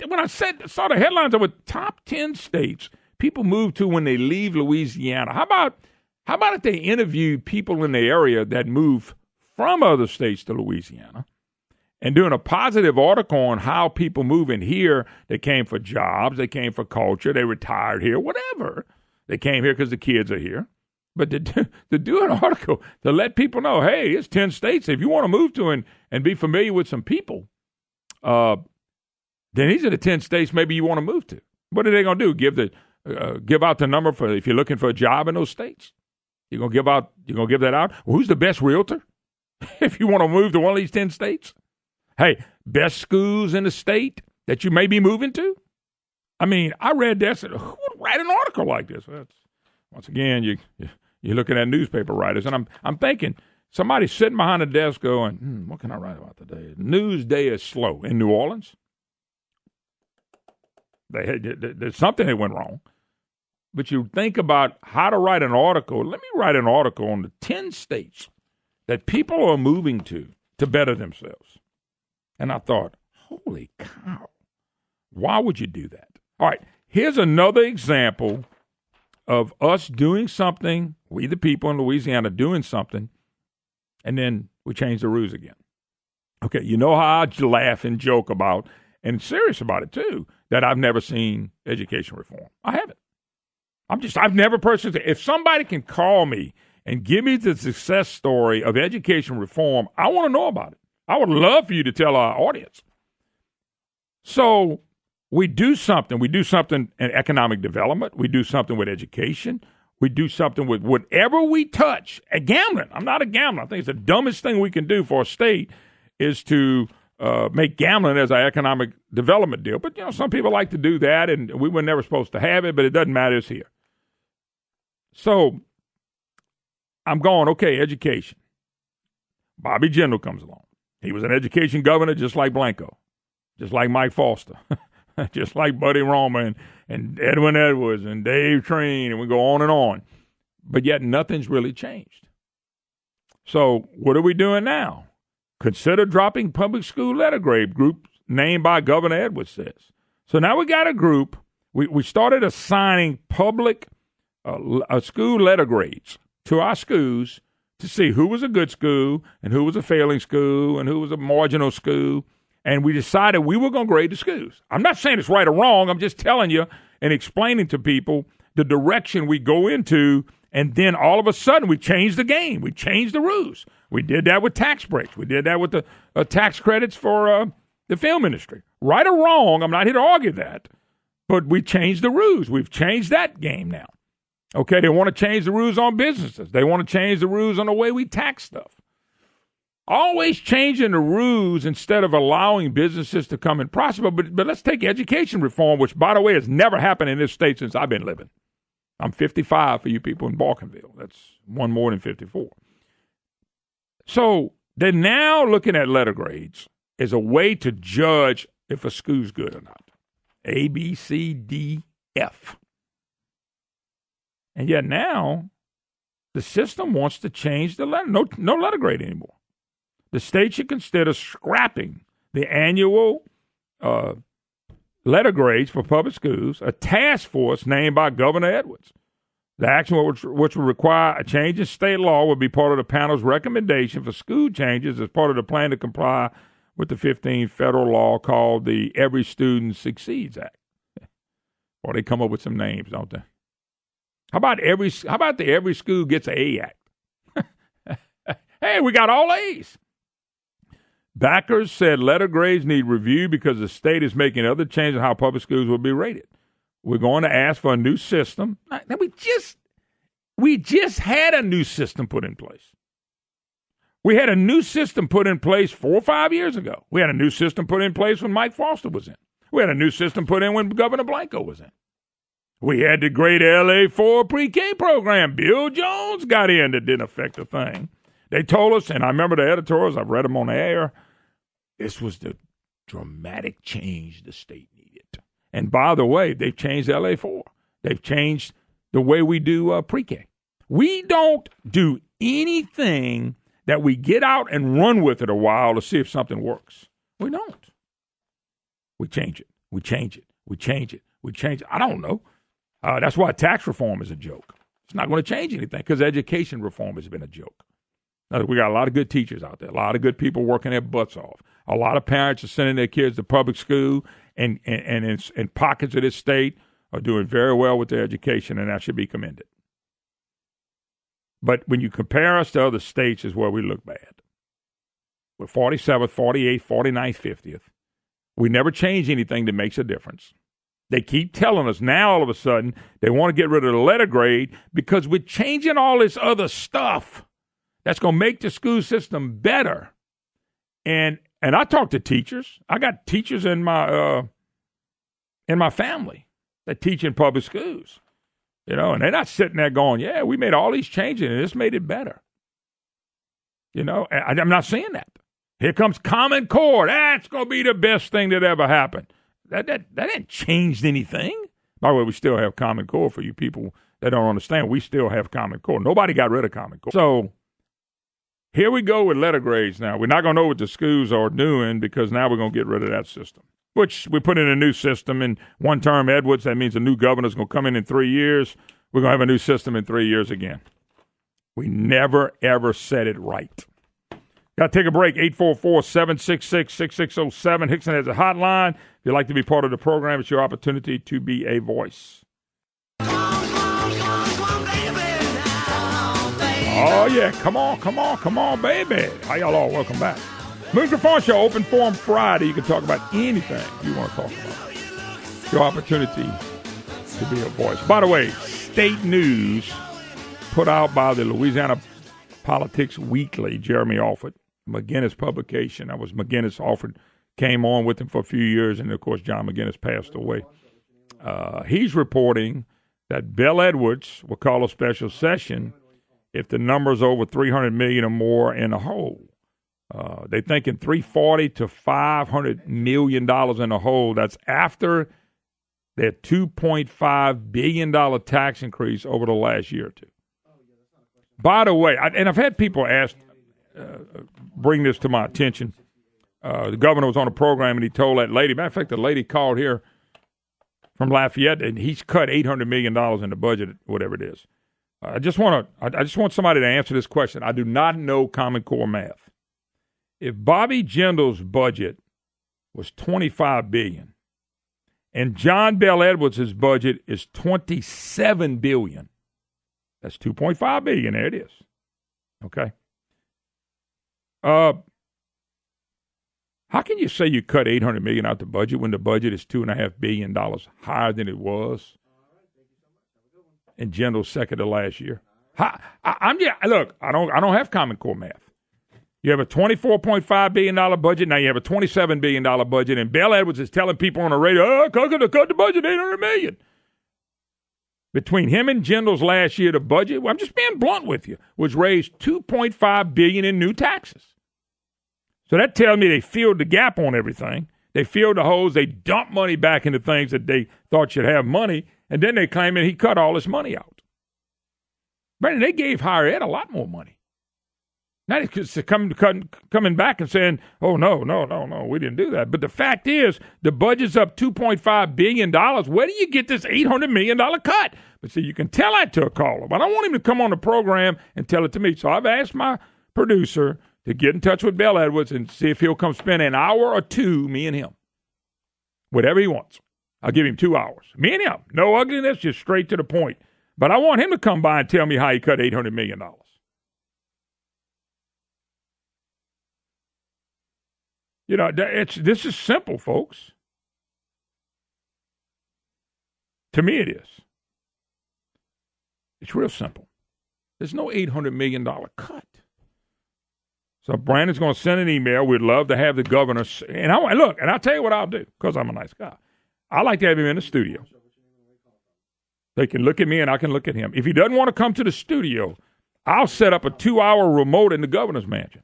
when I saw the headlines of top 10 states people move to when they leave Louisiana, how about if they interview people in the area that move from other states to Louisiana and doing a positive article on how people move in here? They came for jobs, they came for culture, they retired here, whatever. They came here because the kids are here. But to do an article to let people know, hey, it's 10 states. If you want to move to and be familiar with some people, then these are the 10 states maybe you want to move to. What are they going to do? Give out the number for if you're looking for a job in those states? You're going to give that out? Well, who's the best realtor if you want to move to one of these 10 states? Hey, best schools in the state that you may be moving to? I mean, I read that. Who would write an article like this? Once again, you're looking at newspaper writers, and I'm thinking somebody's sitting behind a desk going, what can I write about today? News day is slow in New Orleans. There's something that went wrong. But you think about how to write an article. Let me write an article on the 10 states that people are moving to better themselves. And I thought, holy cow, why would you do that? All right, here's another example of us doing something, we the people in Louisiana doing something, and then we change the rules again. Okay, you know how I laugh and joke about, and serious about it too, that I've never seen education reform. I haven't. I've never personally, if somebody can call me and give me the success story of education reform, I want to know about it. I would love for you to tell our audience. So we do something. We do something in economic development. We do something with education. We do something with whatever we touch. Gambling. I'm not a gambler. I think it's the dumbest thing we can do for a state is to make gambling as our economic development deal. But, some people like to do that, and we were never supposed to have it, but it doesn't matter. It's here. So I'm going, okay, education. Bobby Jindal comes along. He was an education governor just like Blanco, just like Mike Foster, just like Buddy Roma and Edwin Edwards and Dave Treen, and we go on and on. But yet nothing's really changed. So what are we doing now? Consider dropping public school letter grade group named by Governor Edwards says. So now we got a group. We started assigning public school letter grades to our schools to see who was a good school and who was a failing school and who was a marginal school. And we decided we were going to grade the schools. I'm not saying it's right or wrong. I'm just telling you and explaining to people the direction we go into. And then all of a sudden we changed the game. We changed the rules. We did that with tax breaks. We did that with the tax credits for the film industry. Right or wrong, I'm not here to argue that. But we changed the rules. We've changed that game now. Okay, they want to change the rules on businesses. They want to change the rules on the way we tax stuff. Always changing the rules instead of allowing businesses to come and prosper. But let's take education reform, which, by the way, has never happened in this state since I've been living. I'm 55 for you people in Balkanville. That's one more than 54. So they're now looking at letter grades as a way to judge if a school's good or not. A, B, C, D, F. And yet now the system wants to change the letter. No letter grade anymore. The state should consider scrapping the annual letter grades for public schools, a task force named by Governor Edwards. The action, which would require a change in state law, would be part of the panel's recommendation for school changes as part of the plan to comply with the 15th federal law called the Every Student Succeeds Act. Or they come up with some names, don't they? How about the Every School Gets an A Act? Hey, we got all A's. Backers said letter grades need review because the state is making other changes in how public schools will be rated. We're going to ask for a new system. Now, we just had a new system put in place. We had a new system put in place 4 or 5 years ago. We had a new system put in place when Mike Foster was in. We had a new system put in when Governor Blanco was in. We had the great LA4 pre-K program. Bill Jones got in that didn't affect a thing. They told us, and I remember the editorials, I've read them on the air, this was the dramatic change the state needed. And by the way, they've changed LA4. They've changed the way we do pre-K. We don't do anything that we get out and run with it a while to see if something works. We don't. We change it. We change it. We change it. We change it. I don't know. That's why tax reform is a joke. It's not going to change anything because education reform has been a joke. Now, we got a lot of good teachers out there, a lot of good people working their butts off. A lot of parents are sending their kids to public school, and in pockets of this state are doing very well with their education, and that should be commended. But when you compare us to other states is where we look bad. We're 47th, 48th, 49th, 50th. We never change anything that makes a difference. They keep telling us now all of a sudden they want to get rid of the letter grade because we're changing all this other stuff that's going to make the school system better. And I talk to teachers. I got teachers in my family that teach in public schools. You know, and they're not sitting there going, yeah, we made all these changes and this made it better. You know, I'm not saying that. Here comes Common Core. That's going to be the best thing that ever happened. That didn't change anything. By the way, we still have Common Core for you people that don't understand. We still have Common Core. Nobody got rid of Common Core. So here we go with letter grades now. We're not going to know what the schools are doing because now we're going to get rid of that system, which we put in a new system in one term, Edwards. That means a new governor's going to come in 3 years. We're going to have a new system in 3 years again. We never, ever said it right. Got to take a break. 844-766-6607. Hickson has a hotline. If you'd like to be part of the program, it's your opportunity to be a voice. Oh, yeah. Come on, baby. How y'all all? Welcome back. Moose Griffon Show, Open Forum Friday. You can talk about anything you want to talk about. Your opportunity to be a voice. By the way, state news put out by the Louisiana Politics Weekly, Jeremy Alford, McGinnis publication. That was McGinnis. Alford came on with him for a few years, and, of course, John McGinnis passed away. He's reporting that Bill Edwards will call a special session if the number's over $300 million or more in the hole. They're thinking $340 to $500 million in the hole. That's after their $2.5 billion tax increase over the last year or two. By the way, and I've had people ask, bring this to my attention. The governor was on a program and he told that lady, matter of fact, the lady called here from Lafayette and he's cut $800 million in the budget, whatever it is. I just want somebody to answer this question. I do not know Common Core math. If Bobby Jindal's budget was $25 billion and John Bell Edwards' budget is $27 billion, that's $2.5 billion. There it is. Okay. How can you say you cut $800 million out the budget when the budget is $2.5 billion higher than it was? and Jindal's second to last year. Look, I don't have Common Core math. You have a $24.5 billion budget. Now you have a $27 billion budget, and Bell Edwards is telling people on the radio, cut the budget $800 million. Between him and Jindal's last year, the budget, I'm just being blunt with you, was raised $2.5 billion in new taxes. So that tells me they filled the gap on everything. They filled the holes. They dumped money back into things that they thought should have money, and then they claim that he cut all this money out. Brandon, they gave higher ed a lot more money. Not coming back and saying, oh, no, we didn't do that. But the fact is, the budget's up $2.5 billion. Where do you get this $800 million cut? But see, you can tell that to a caller. But I don't want him to come on the program and tell it to me. So I've asked my producer to get in touch with Bell Edwards and see if he'll come spend an hour or two, me and him. Whatever he wants. I'll give him 2 hours. Me and him. No ugliness, just straight to the point. But I want him to come by and tell me how he cut $800 million. You know, this is simple, folks. To me, it is. It's real simple. There's no $800 million cut. So Brandon's going to send an email. We'd love to have the governor. And I'll tell you what I'll do, because I'm a nice guy. I like to have him in the studio. They can look at me and I can look at him. If he doesn't want to come to the studio, I'll set up a 2-hour remote in the governor's mansion.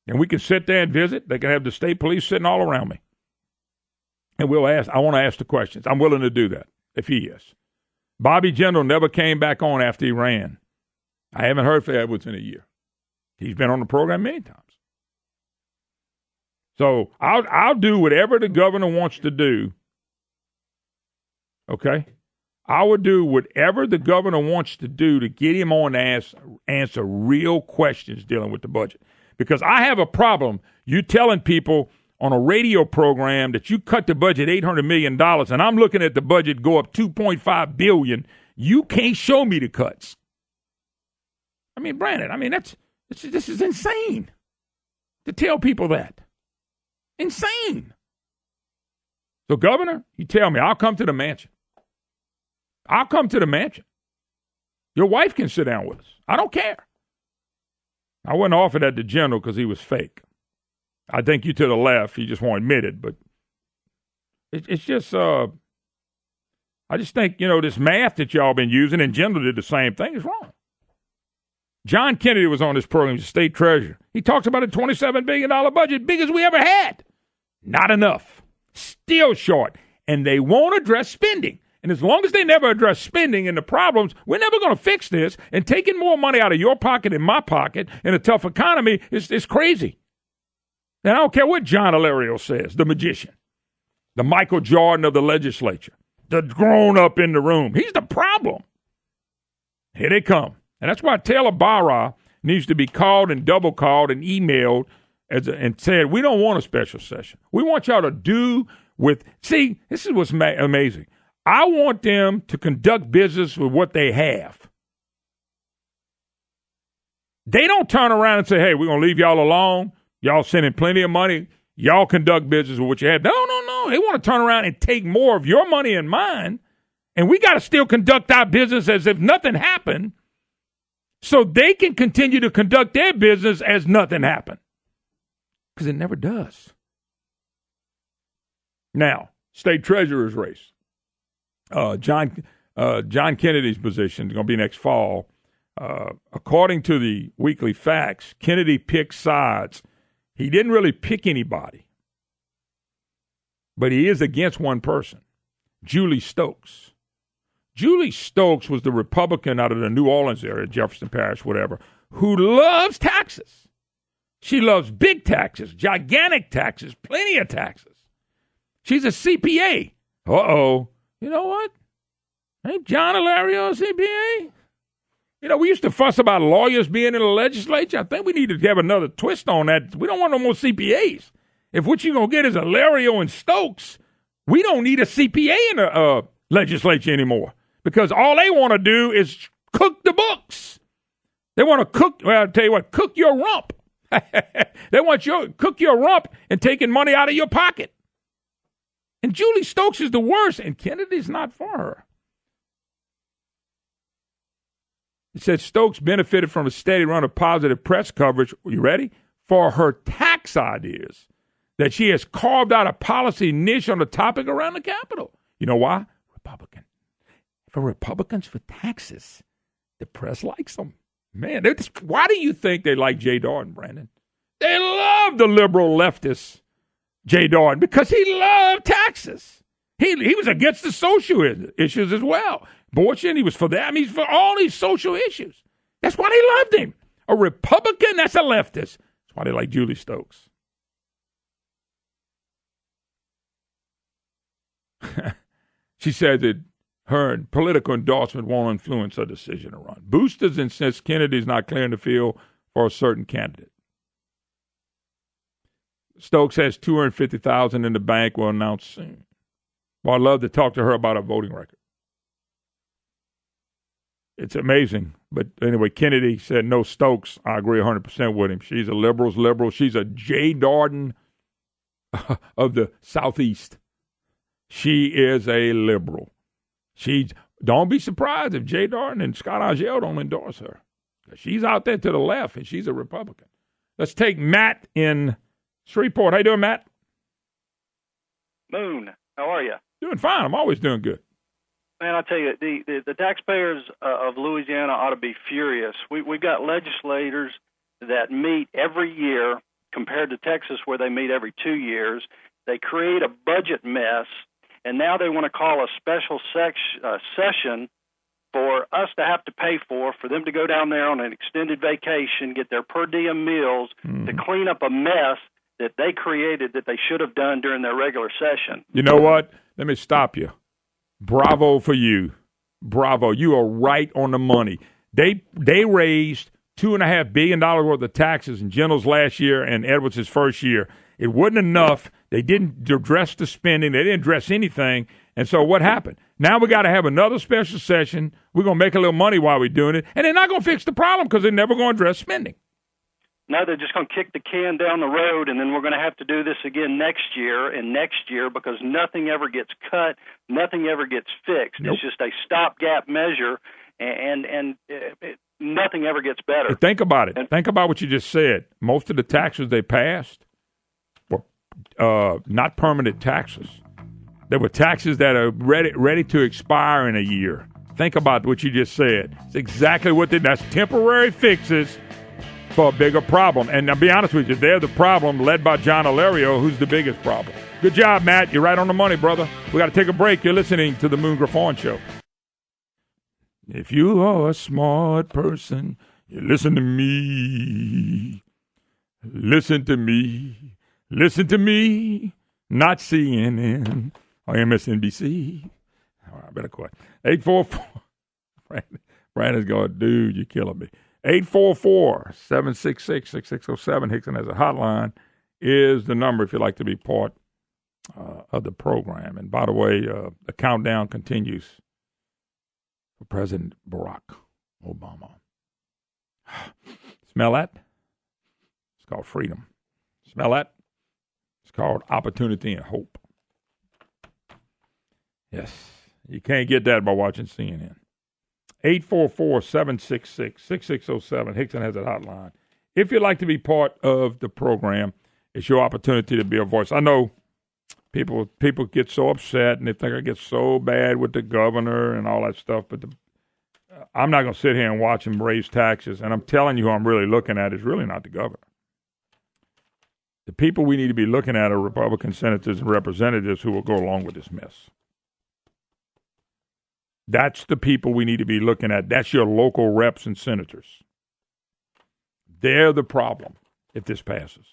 And we can sit there and visit. They can have the state police sitting all around me. And I want to ask the questions. I'm willing to do that, if he is. Bobby Jindal never came back on after he ran. I haven't heard from Edwards in a year. He's been on the program many times. So I'll do whatever the governor wants to do. Okay? I would do whatever the governor wants to do to get him on to answer real questions dealing with the budget. Because I have a problem you telling people on a radio program that you cut the budget $800 million, and I'm looking at the budget go up $2.5 billion. You can't show me the cuts. I mean, Brandon, this is insane to tell people that. Insane. So, Governor, you tell me, I'll come to the mansion. I'll come to the mansion. Your wife can sit down with us. I don't care. I wouldn't offer that to Jindal because he was fake. I think you to the left. He just won't admit it. But it's just, I just think, this math that y'all been using, and Jindal did the same thing, is wrong. John Kennedy was on this program, he's state treasurer. He talks about a $27 billion budget, biggest we ever had. Not enough. Still short. And they won't address spending. And as long as they never address spending and the problems, we're never going to fix this. And taking more money out of your pocket and my pocket in a tough economy is crazy. And I don't care what John Hilario says, the magician, the Michael Jordan of the legislature, the grown-up in the room. He's the problem. Here they come. And that's why Taylor Barra needs to be called and double called and emailed and said, we don't want a special session. We want y'all to do with, see, this is what's amazing. I want them to conduct business with what they have. They don't turn around and say, hey, we're going to leave y'all alone. Y'all sending plenty of money. Y'all conduct business with what you have. No. They want to turn around and take more of your money and mine, and we got to still conduct our business as if nothing happened so they can continue to conduct their business as nothing happened. Because it never does. Now, state treasurer's race. John Kennedy's position is going to be next fall. According to the weekly facts, Kennedy picked sides. He didn't really pick anybody, but he is against one person, Julie Stokes. Julie Stokes was the Republican out of the New Orleans area, Jefferson Parish, whatever, who loves taxes. She loves big taxes, gigantic taxes, plenty of taxes. She's a CPA. Uh-oh. You know what? Ain't John Hilario a CPA? We used to fuss about lawyers being in the legislature. I think we need to have another twist on that. We don't want no more CPAs. If what you're going to get is Hilario and Stokes, we don't need a CPA in the legislature anymore because all they want to do is cook the books. They want to cook, well, I'll tell you what, cook your rump. They want you cook your rump and taking money out of your pocket. And Julie Stokes is the worst, and Kennedy's not for her. It said Stokes benefited from a steady run of positive press coverage. Are you ready? For her tax ideas, that she has carved out a policy niche on the topic around the Capitol. You know why? Republican. For Republicans for taxes, the press likes them. Man, why do you think they like Jay Darden, Brandon? They love the liberal leftist Jay Darden because he loved taxes. He was against the social issues as well. Abortion, he was for that. I mean, he's for all these social issues. That's why they loved him. A Republican, that's a leftist. That's why they like Julie Stokes. She said that her political endorsement won't influence her decision to run. Boosters insist Kennedy's not clearing the field for a certain candidate. Stokes has $250,000 in the bank, will announce soon. Well, I'd love to talk to her about her voting record. It's amazing. But anyway, Kennedy said, no, Stokes, I agree 100% with him. She's a liberal's liberal. She's a Jay Darden of the Southeast. She is a liberal. Don't be surprised if Jay Darden and Scott Argel don't endorse her. She's out there to the left, and she's a Republican. Let's take Matt in Shreveport. How you doing, Matt? Moon, how are you? Doing fine. I'm always doing good. Man, I tell you, the taxpayers of Louisiana ought to be furious. We've got legislators that meet every year compared to Texas where they meet every 2 years. They create a budget mess, and now they want to call a special session for us to have to pay for them to go down there on an extended vacation, get their per diem meals to clean up a mess that they created that they should have done during their regular session. You know what? Let me stop you. Bravo for you. Bravo. You are right on the money. They raised $2.5 billion worth of taxes in Jindal's last year and Edwards' first year. It wasn't enough. They didn't address the spending. They didn't address anything. And so what happened? Now we got to have another special session. We're going to make a little money while we're doing it. And they're not going to fix the problem because they're never going to address spending. No, they're just going to kick the can down the road, and then we're going to have to do this again next year and next year because nothing ever gets cut, nothing ever gets fixed. Nope. It's just a stopgap measure, and nothing ever gets better. But think about it. Think about what you just said. Most of the taxes they passed were not permanent taxes. They were taxes that are ready to expire in a year. Think about what you just said. It's exactly what that's temporary fixes for a bigger problem. And I'll be honest with you, they're the problem led by John Alario, who's the biggest problem. Good job, Matt. You're right on the money, brother. We got to take a break. You're listening to the Moon Griffon Show. If you are a smart person, you listen to me. Listen to me. Listen to me. Not CNN or MSNBC. All right, I better quit. 844. Brandon's going, dude, you're killing me. 844-766-6607. Hickson has a hotline. Is the number if you'd like to be part of the program. And by the way, the countdown continues for President Barack Obama. Smell that? It's called freedom. Smell that? It's called opportunity and hope. Yes, you can't get that by watching CNN. 844-766-6607. Hickson has a hotline. If you'd like to be part of the program, it's your opportunity to be a voice. I know people get so upset and they think I get so bad with the governor and all that stuff, but I'm not going to sit here and watch him raise taxes. And I'm telling you who I'm really looking at is really not the governor. The people we need to be looking at are Republican senators and representatives who will go along with this mess. That's the people we need to be looking at. That's your local reps and senators. They're the problem if this passes.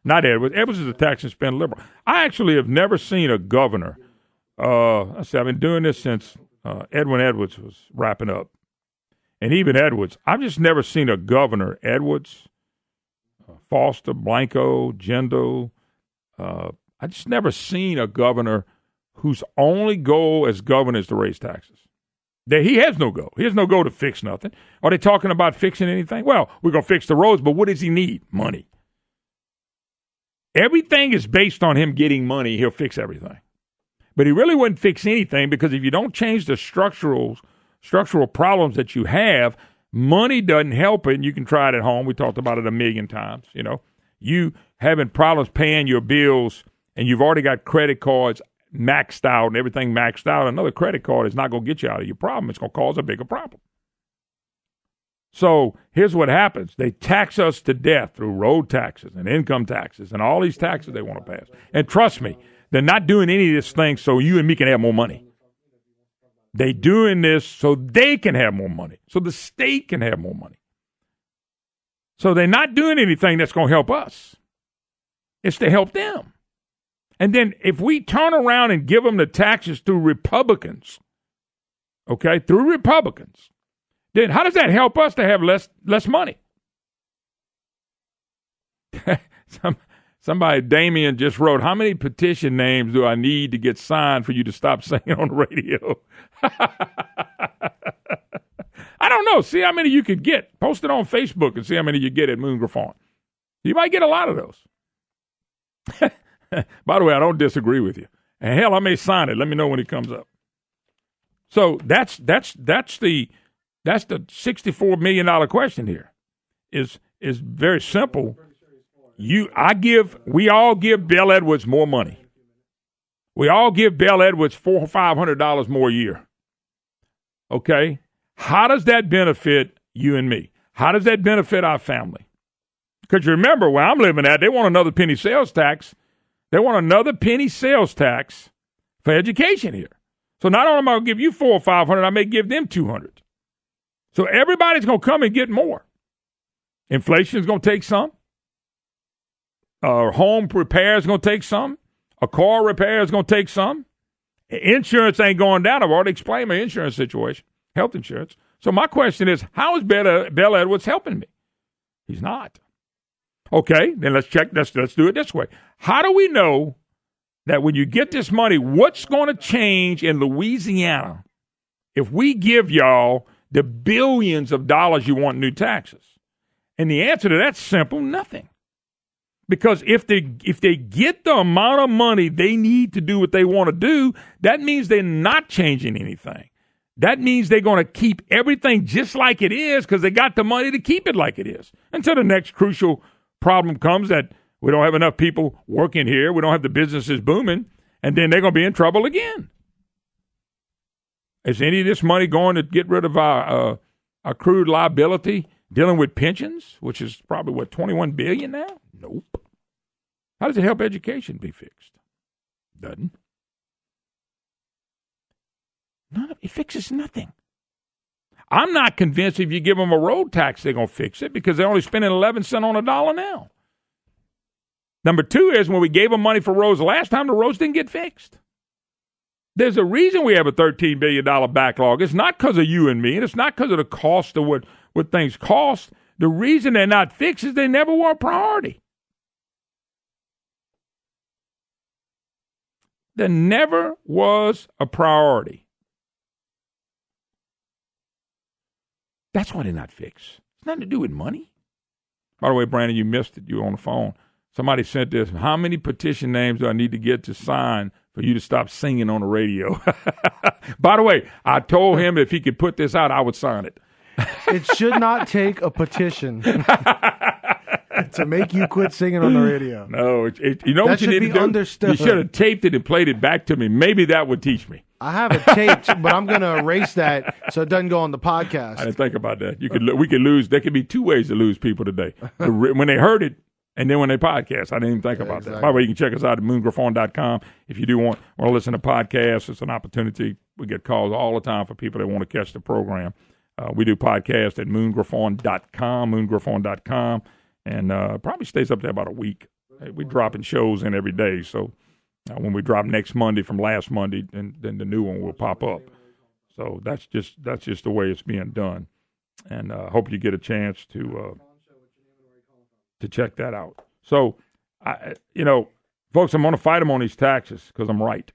Not Edwards. Edwards is a tax and spend liberal. I actually have never seen a governor. I've been doing this since Edwin Edwards was wrapping up. And even Edwards, I've just never seen a governor, Edwards, Foster, Blanco, Jindal. I just never seen a governor whose only goal as governor is to raise taxes. He has no goal. He has no goal to fix nothing. Are they talking about fixing anything? Well, we're going to fix the roads, but what does he need? Money. Everything is based on him getting money. He'll fix everything. But he really wouldn't fix anything because if you don't change the structural problems that you have, Money doesn't help it, and you can try it at home. We talked about it a million times. You having problems paying your bills, and you've already got credit cards maxed out and everything maxed out. Another credit card is not going to get you out of your problem. It's going to cause a bigger problem. So here's what happens. They tax us to death through road taxes and income taxes and all these taxes they want to pass. And trust me, they're not doing any of this thing so you and me can have more money. They're doing this so they can have more money, so the state can have more money. So they're not doing anything that's going to help us. It's to help them. And then if we turn around and give them the taxes through Republicans, through Republicans, then how does that help us to have less money? Somebody, Damien, just wrote, how many petition names do I need to get signed for you to stop saying on the radio? I don't know. See how many you could get. Post it on Facebook and see how many you get at Moon Griffon. You might get a lot of those. By the way, I don't disagree with you. And hell, I may sign it. Let me know when it comes up. So that's the $64 million question here. Is very simple. We all give Bell Edwards more money. We all give Bell Edwards $400 or $500 more a year. Okay? How does that benefit you and me? How does that benefit our family? Because you remember where I'm living at, they want another penny sales tax. They want another penny sales tax for education here. So not only am I going to give you $400 or $500, I may give them $200. So everybody's going to come and get more. Inflation's going to take some. Home repair is going to take some. A car repair is going to take some. Insurance ain't going down. I've already explained my insurance situation, health insurance. So my question is, how is Bell Edwards helping me? He's not. Okay, then let's check. Let's do it this way. How do we know that when you get this money, what's going to change in Louisiana if we give y'all the billions of dollars you want in new taxes? And the answer to that's simple, nothing. Because if they get the amount of money they need to do what they want to do, that means they're not changing anything. That means they're going to keep everything just like it is because they got the money to keep it like it is until the next crucial problem comes that we don't have enough people working here, we don't have the businesses booming, and then they're going to be in trouble again. Is any of this money going to get rid of our accrued liability dealing with pensions, which is probably, $21 billion now? Nope. How does it help education be fixed? Doesn't. It fixes nothing. I'm not convinced if you give them a road tax, they're going to fix it because they're only spending 11 cents on a dollar now. Number two is when we gave them money for roads last time, the roads didn't get fixed. There's a reason we have a $13 billion backlog. It's not because of you and me, and it's not because of the cost of what things cost. The reason they're not fixed is they never were a priority. There never was a priority. That's why they're not fixed. It's nothing to do with money. By the way, Brandon, you missed it. You were on the phone. Somebody sent this. How many petition names do I need to get to sign for you to stop singing on the radio? By the way, I told him if he could put this out, I would sign it. It should not take a petition to make you quit singing on the radio. No, you know what you need to do? Understood. You should have taped it and played it back to me. Maybe that would teach me. I have it taped, but I'm going to erase that so it doesn't go on the podcast. I didn't think about that. We could lose. There could be two ways to lose people today. When they heard it, and then when they podcast. I didn't even think about that. By the way, you can check us out at moongriffon.com. If you do want to listen to podcasts, it's an opportunity. We get calls all the time for people that want to catch the program. We do podcasts at moongriffon.com, and probably stays up there about a week. We're dropping shows in every day, so when we drop next Monday from last Monday, then the new one will pop up. So that's just the way it's being done, and hope you get a chance to check that out. So, folks, I'm going to fight them on these taxes because I'm right.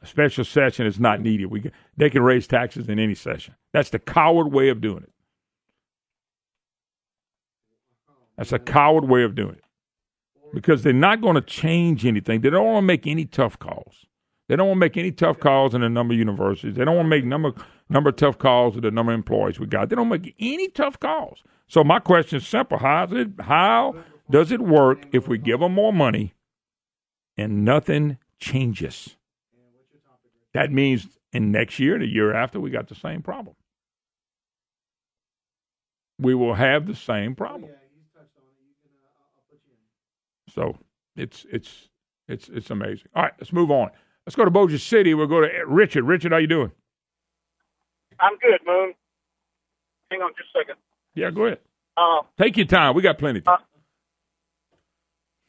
A special session is not needed. They can raise taxes in any session. That's the coward way of doing it. That's a coward way of doing it. Because they're not going to change anything. They don't want to make any tough calls. They don't want to make any tough calls in a number of universities. They don't want to make number of tough calls to the number of employees we got. They don't make any tough calls. So my question is simple. How does it work if we give them more money and nothing changes? That means in next year and the year after, we got the same problem. We will have the same problem. So it's amazing. All right, let's move on. Let's go to Bossier City. We'll go to Richard. Richard, how you doing? I'm good, Moon. Hang on just a second. Yeah, go ahead. Take your time. We got plenty of time.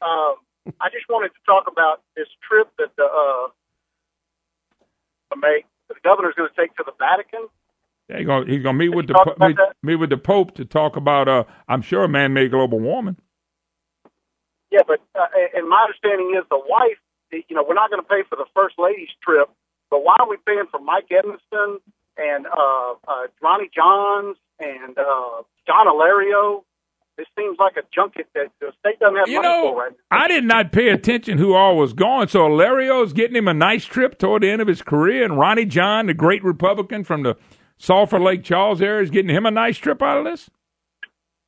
I just wanted to talk about this trip that the governor's going to take to the Vatican. Yeah, he's gonna meet with the Pope to talk about I'm sure man-made global warming. Yeah, but and my understanding is the wife. We're not going to pay for the First Lady's trip, but why are we paying for Mike Edmiston and Ronnie Johns and John Alario? This seems like a junket that the state doesn't have money for right now. I did not pay attention who all was going. So Alario's getting him a nice trip toward the end of his career, and Ronnie John, the great Republican from the Sulphur Lake Charles area, is getting him a nice trip out of this.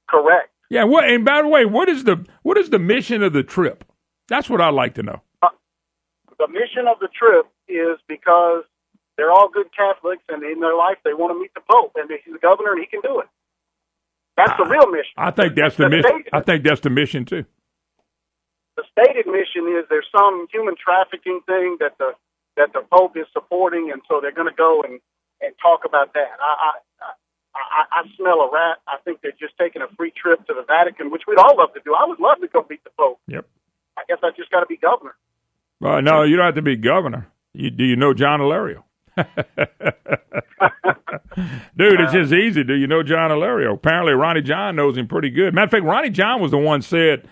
Correct. Yeah. And by the way, what is the mission of the trip? That's what I'd like to know. The mission of the trip is because they're all good Catholics, and in their life they want to meet the Pope, and he's the governor, and he can do it. That's the real mission. I think that's the mission. I think that's the mission too. The stated mission is there's some human trafficking thing that the Pope is supporting, and so they're going to go and talk about that. I smell a rat. I think they're just taking a free trip to the Vatican, which we'd all love to do. I would love to go meet the Pope. Yep. I guess I just got to be governor. Well, no, you don't have to be governor. Do you know John Alario? Dude, it's just easy. Do you know John Alario? Apparently, Ronnie John knows him pretty good. Matter of fact, Ronnie John was the one said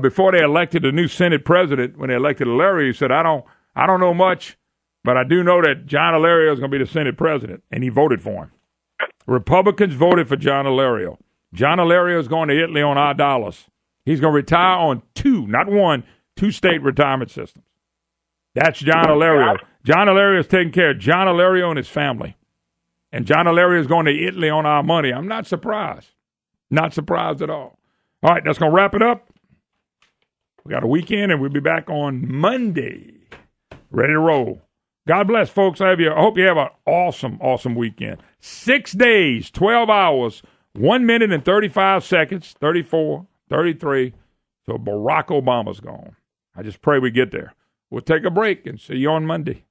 before they elected the new Senate president, when they elected Alario, he said, I don't know much, but I do know that John Alario is going to be the Senate president, and he voted for him. Republicans voted for John Alario. John Alario is going to Italy on our dollars. He's going to retire on two state retirement systems. That's John Alario. John Alario is taking care of John Alario and his family. And John Alario is going to Italy on our money. I'm not surprised. Not surprised at all. All right, that's going to wrap it up. We got a weekend, and we'll be back on Monday. Ready to roll. God bless, folks. I hope you have an awesome, awesome weekend. 6 days, 12 hours, 1 minute and 35 seconds, 34, 33. So Barack Obama's gone. I just pray we get there. We'll take a break and see you on Monday.